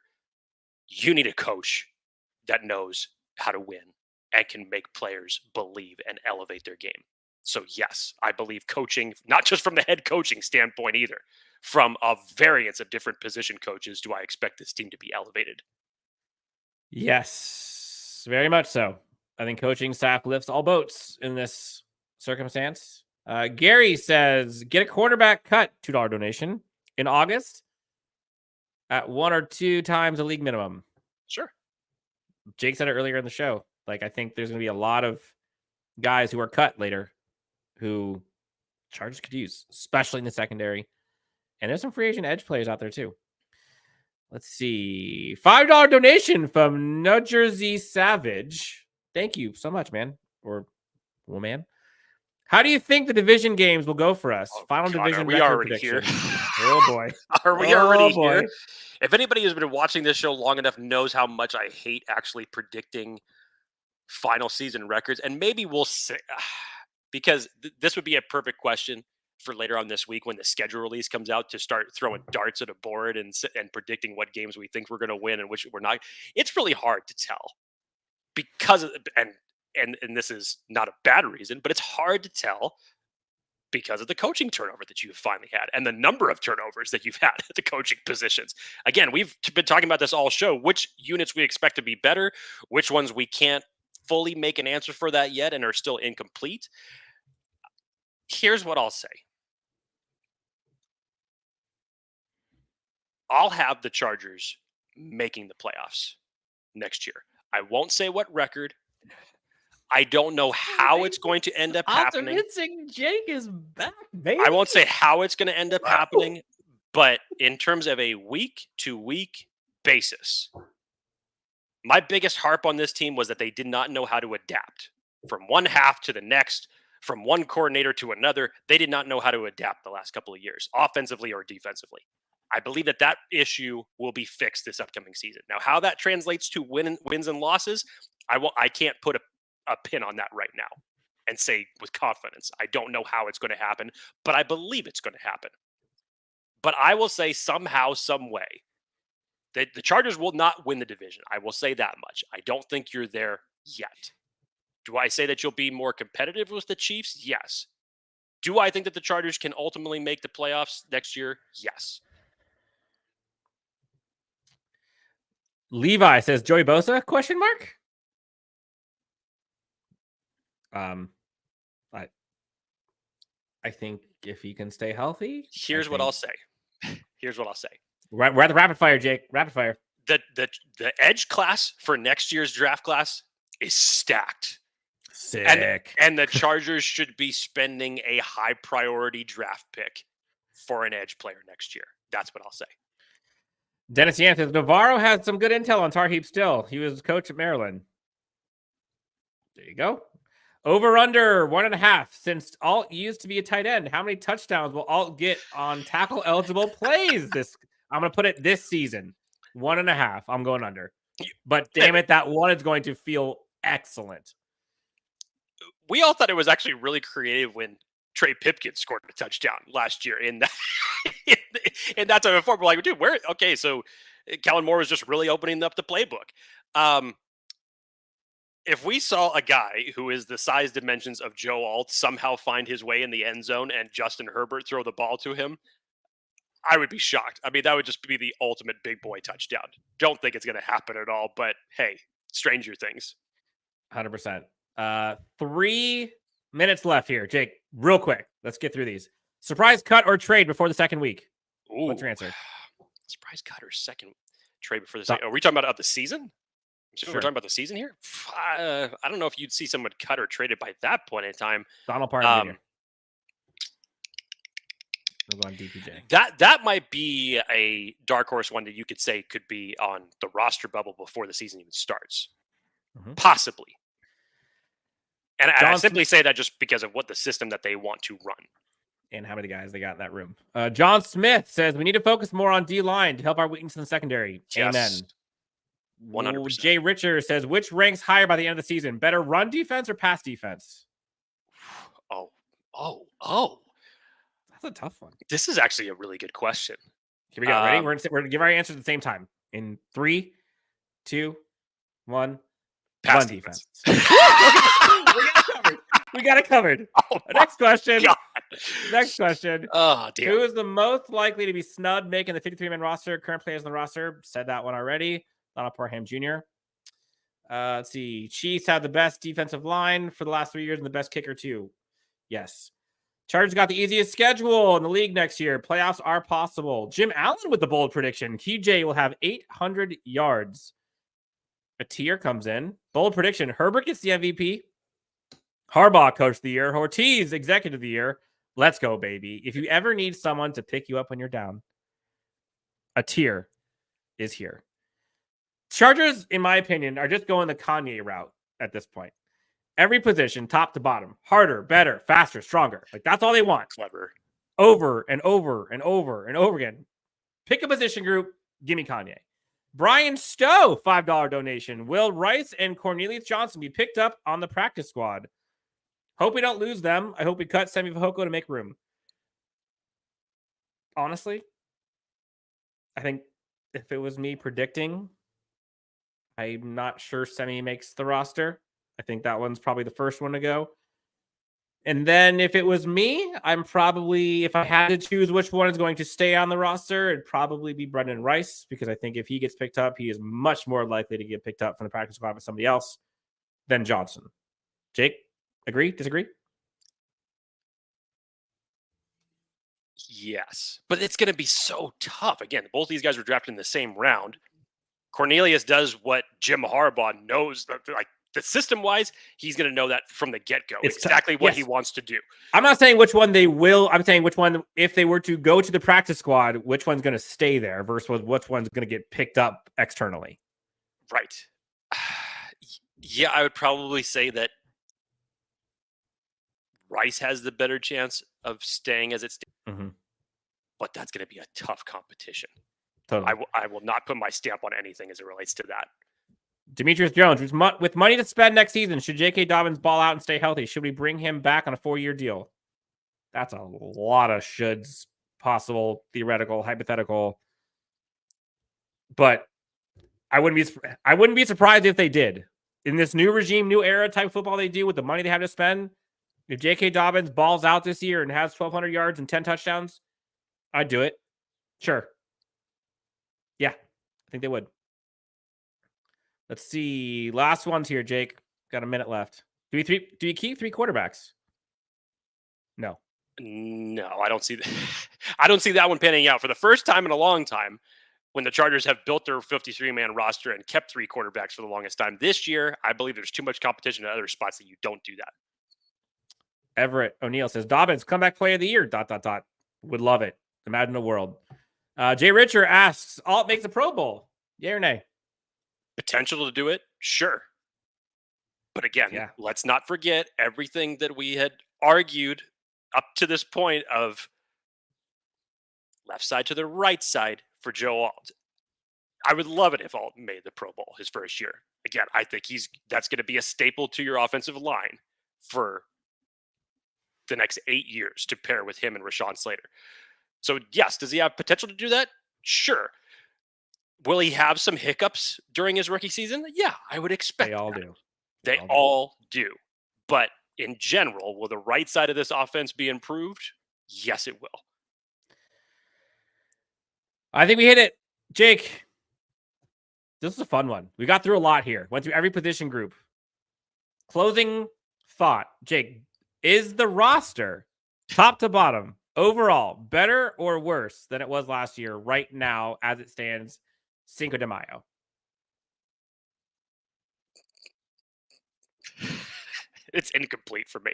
You need a coach that knows how to win and can make players believe and elevate their game. So yes, I believe coaching, not just from the head coaching standpoint either, from a variance of different position coaches, do I expect this team to be elevated? Yes, very much so. I think coaching staff lifts all boats in this circumstance. Gary says, get a quarterback cut, $2 donation in August at 1 or 2 times the league minimum. Sure. Jake said it earlier in the show. Like, I think there's going to be a lot of guys who are cut later who Chargers could use, especially in the secondary. And there's some free agent edge players out there too. Let's see. $5 donation from New Jersey Savage. Thank you so much, man. Or woman. How do you think the division games will go for us? Final division. Are we already here? Oh boy. Are we already here? If anybody who's been watching this show long enough knows how much I hate actually predicting final season records, and maybe we'll say, because this would be a perfect question for later on this week when the schedule release comes out to start throwing darts at a board and predicting what games we think we're going to win and which we're not. It's really hard to tell because of, and this is not a bad reason, but it's hard to tell because of the coaching turnover that you've finally had and the number of turnovers that you've had at the coaching positions. Again, we've been talking about this all show, which units we expect to be better, which ones we can't fully make an answer for that yet and are still incomplete. Here's what I'll say. I'll have the Chargers making the playoffs next year. I won't say what record. I don't know how it's going to end up happening. Optimistic Jake is back, baby. I won't say how it's going to end up happening, but in terms of a week-to-week basis, my biggest harp on this team was that they did not know how to adapt from one half to the next, from one coordinator to another. They did not know how to adapt the last couple of years, offensively or defensively. I believe that issue will be fixed this upcoming season. Now, how that translates to wins and losses, I can't put a pin on that right now and say with confidence. I don't know how it's going to happen, but I believe it's going to happen. But I will say somehow, some way, that the Chargers will not win the division. I will say that much. I don't think you're there yet. Do I say that you'll be more competitive with the Chiefs? Yes. Do I think that the Chargers can ultimately make the playoffs next year? Yes. Levi says, Joey Bosa, question mark? I think if he can stay healthy. Here's what I'll say. We're at the rapid fire, Jake. Rapid fire. The edge class for next year's draft class is stacked. Sick. And the Chargers should be spending a high priority draft pick for an edge player next year. That's what I'll say. Dennis Yan says, Navarro had some good intel on Tarheeb Still. He was coach at Maryland. There you go. Over under 1.5. Since Alt used to be a tight end, how many touchdowns will Alt get on tackle eligible plays I'm going to put it this season. 1.5. I'm going under. But damn it, that one is going to feel excellent. We all thought it was actually really creative when Trey Pipkins scored a touchdown last year in that in that type of form. We're like, dude, where? Okay, so Kellen Moore was just really opening up the playbook. if we saw a guy who is the size dimensions of Joe Alt somehow find his way in the end zone and Justin Herbert throw the ball to him, I would be shocked. I mean, that would just be the ultimate big boy touchdown. Don't think it's going to happen at all, but hey, stranger things. 100%. 3 minutes left here. Jake, real quick. Let's get through these. Surprise cut or trade before the second week? Ooh. What's your answer? Surprise cut or second trade before the second? Are we talking about the season? Sure. We're talking about the season here? I don't know if you'd see someone cut or traded by that point in time. Donald Parham Jr. We'll go on DPJ. That might be a dark horse one that you could say could be on the roster bubble before the season even starts. Possibly. And I simply say that just because of what the system that they want to run. And how many guys they got in that room. John Smith says, we need to focus more on D-line to help our weakness in the secondary. Yes. Amen. 100%. Jay Richard says, which ranks higher by the end of the season? Better run defense or pass defense? Oh. That's a tough one. This is actually a really good question. Here we go. Ready? We're going to give our answers at the same time. In 3, 2, 1. Pass run defense. We got it covered. Next question. God. Next question. Oh, dear. Who is the most likely to be snubbed making the 53-man roster? Current players on the roster. Said that one already. Donald Parham Jr. Let's see. Chiefs have the best defensive line for the last 3 years and the best kicker too. Yes. Chargers got the easiest schedule in the league next year. Playoffs are possible. Jim Allen with the bold prediction. QJ will have 800 yards. A tier comes in. Bold prediction. Herbert gets the MVP. Harbaugh coach of the year. Ortiz executive of the year. Let's go, baby. If you ever need someone to pick you up when you're down, a tier is here. Chargers, in my opinion, are just going the Kanye route at this point. Every position, top to bottom, harder, better, faster, stronger. Like, that's all they want. Clever. Over and over and over and over again. Pick a position group. Give me Kanye. Brian Stowe, $5 donation. Will Rice and Cornelius Johnson be picked up on the practice squad? Hope we don't lose them. I hope we cut Semi Fehoko to make room. Honestly, I think if it was me predicting, I'm not sure Semi makes the roster. I think that one's probably the first one to go. And then if it was me, I'm probably, if I had to choose which one is going to stay on the roster, it'd probably be Brenden Rice, because I think if he gets picked up, he is much more likely to get picked up from the practice squad by somebody else than Johnson. Jake, agree? Disagree? Yes, but it's going to be so tough. Again, both these guys were drafted in the same round. Cornelius does what Jim Harbaugh knows, like, the system-wise, he's going to know that from the get-go. It's exactly what he wants to do. I'm not saying which one they will. I'm saying which one, if they were to go to the practice squad, which one's going to stay there versus which one's going to get picked up externally. Right. Yeah, I would probably say that Rice has the better chance of staying as it stands. But that's going to be a tough competition. Totally. I will not put my stamp on anything as it relates to that. Demetrius Jones, with money to spend next season, should J.K. Dobbins ball out and stay healthy? Should we bring him back on a 4-year deal? That's a lot of shoulds, possible, theoretical, hypothetical. But I wouldn't be surprised if they did. In this new regime, new era type football they do with the money they have to spend, if J.K. Dobbins balls out this year and has 1,200 yards and 10 touchdowns, I'd do it. Sure. Yeah, I think they would. Let's see. Last ones here, Jake. Got a minute left. Do you keep 3 quarterbacks? No, I don't see that. I don't see that one panning out for the first time in a long time. When the Chargers have built their 53-man roster and kept 3 quarterbacks for the longest time this year, I believe there's too much competition in other spots that you don't do that. Everett O'Neill says Dobbins comeback play of the year. ... Would love it. Imagine the world. Jay Richard asks, Alt makes a Pro Bowl. Yay or nay? Potential to do it, sure. But again, let's not forget everything that we had argued up to this point of left side to the right side for Joe Alt. I would love it if Alt made the Pro Bowl his first year. Again, I think that's going to be a staple to your offensive line for the next 8 years to pair with him and Rashawn Slater. So yes, does he have potential to do that? Sure. Will he have some hiccups during his rookie season? Yeah, I would expect. They all do. They all do. But in general, will the right side of this offense be improved? Yes, it will. I think we hit it. Jake, this is a fun one. We got through a lot here. Went through every position group. Closing thought. Jake, is the roster top to bottom overall better or worse than it was last year right now as it stands Cinco de Mayo? It's incomplete for me.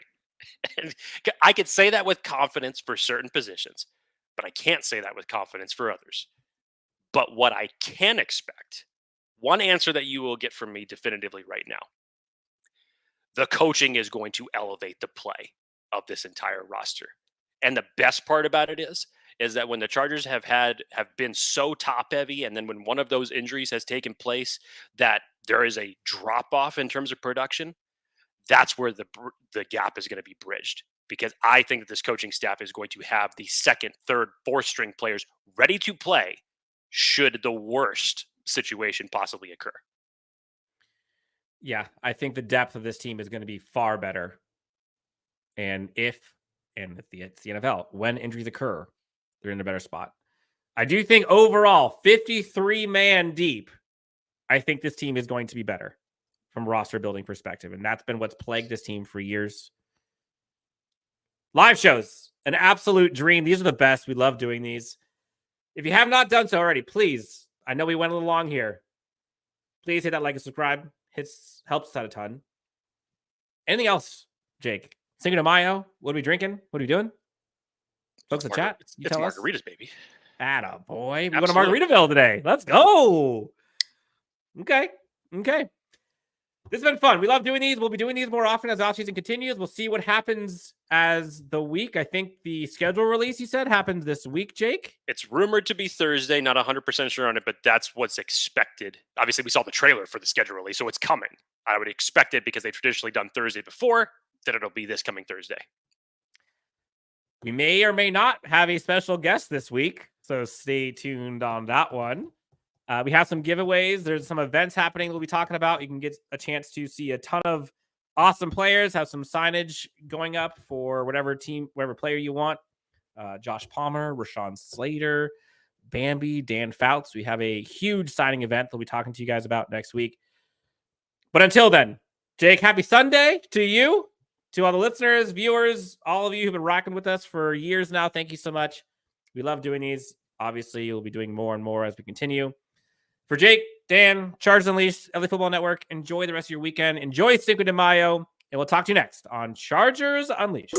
And I could say that with confidence for certain positions, but I can't say that with confidence for others. But what I can expect, one answer that you will get from me definitively right now, the coaching is going to elevate the play of this entire roster. And the best part about it is that when the Chargers have been so top heavy, and then when one of those injuries has taken place, that there is a drop off in terms of production, that's where the gap is going to be bridged. Because I think that this coaching staff is going to have the second, third, fourth string players ready to play should the worst situation possibly occur. Yeah, I think the depth of this team is going to be far better. And it's the NFL, when injuries occur, they're in a better spot. I do think overall, 53-man deep, I think this team is going to be better from a roster building perspective. And that's been what's plagued this team for years. Live shows, an absolute dream. These are the best. We love doing these. If you have not done so already, please, I know we went a little long here. Please hit that like and subscribe. Helps us out a ton. Anything else, Jake? Cinco de Mayo? What are we drinking? What are we doing? Folks in the chat, it's margaritas, baby. Atta boy. We go to Margaritaville today. Let's go. Okay. This has been fun. We love doing these. We'll be doing these more often as the offseason continues. We'll see what happens as the week. I think the schedule release, you said, happens this week, Jake? It's rumored to be Thursday. Not 100% sure on it, but that's what's expected. Obviously, we saw the trailer for the schedule release, so it's coming. I would expect it because they've traditionally done Thursday before, that it'll be this coming Thursday. We may or may not have a special guest this week, so stay tuned on that one. We have some giveaways. There's some events happening we'll be talking about. You can get a chance to see a ton of awesome players, have some signage going up for whatever player you want. Josh Palmer, Rashawn Slater, Bambi, Dan Fouts. We have a huge signing event that we'll be talking to you guys about next week. But until then, Jake, happy Sunday to you, to all the listeners, viewers, all of you who've been rocking with us for years now. Thank you so much. We love doing these. Obviously, you'll be doing more and more as we continue. For Jake, Dan, Chargers Unleashed, LA Football Network, enjoy the rest of your weekend. Enjoy Cinco de Mayo, and we'll talk to you next on Chargers Unleashed.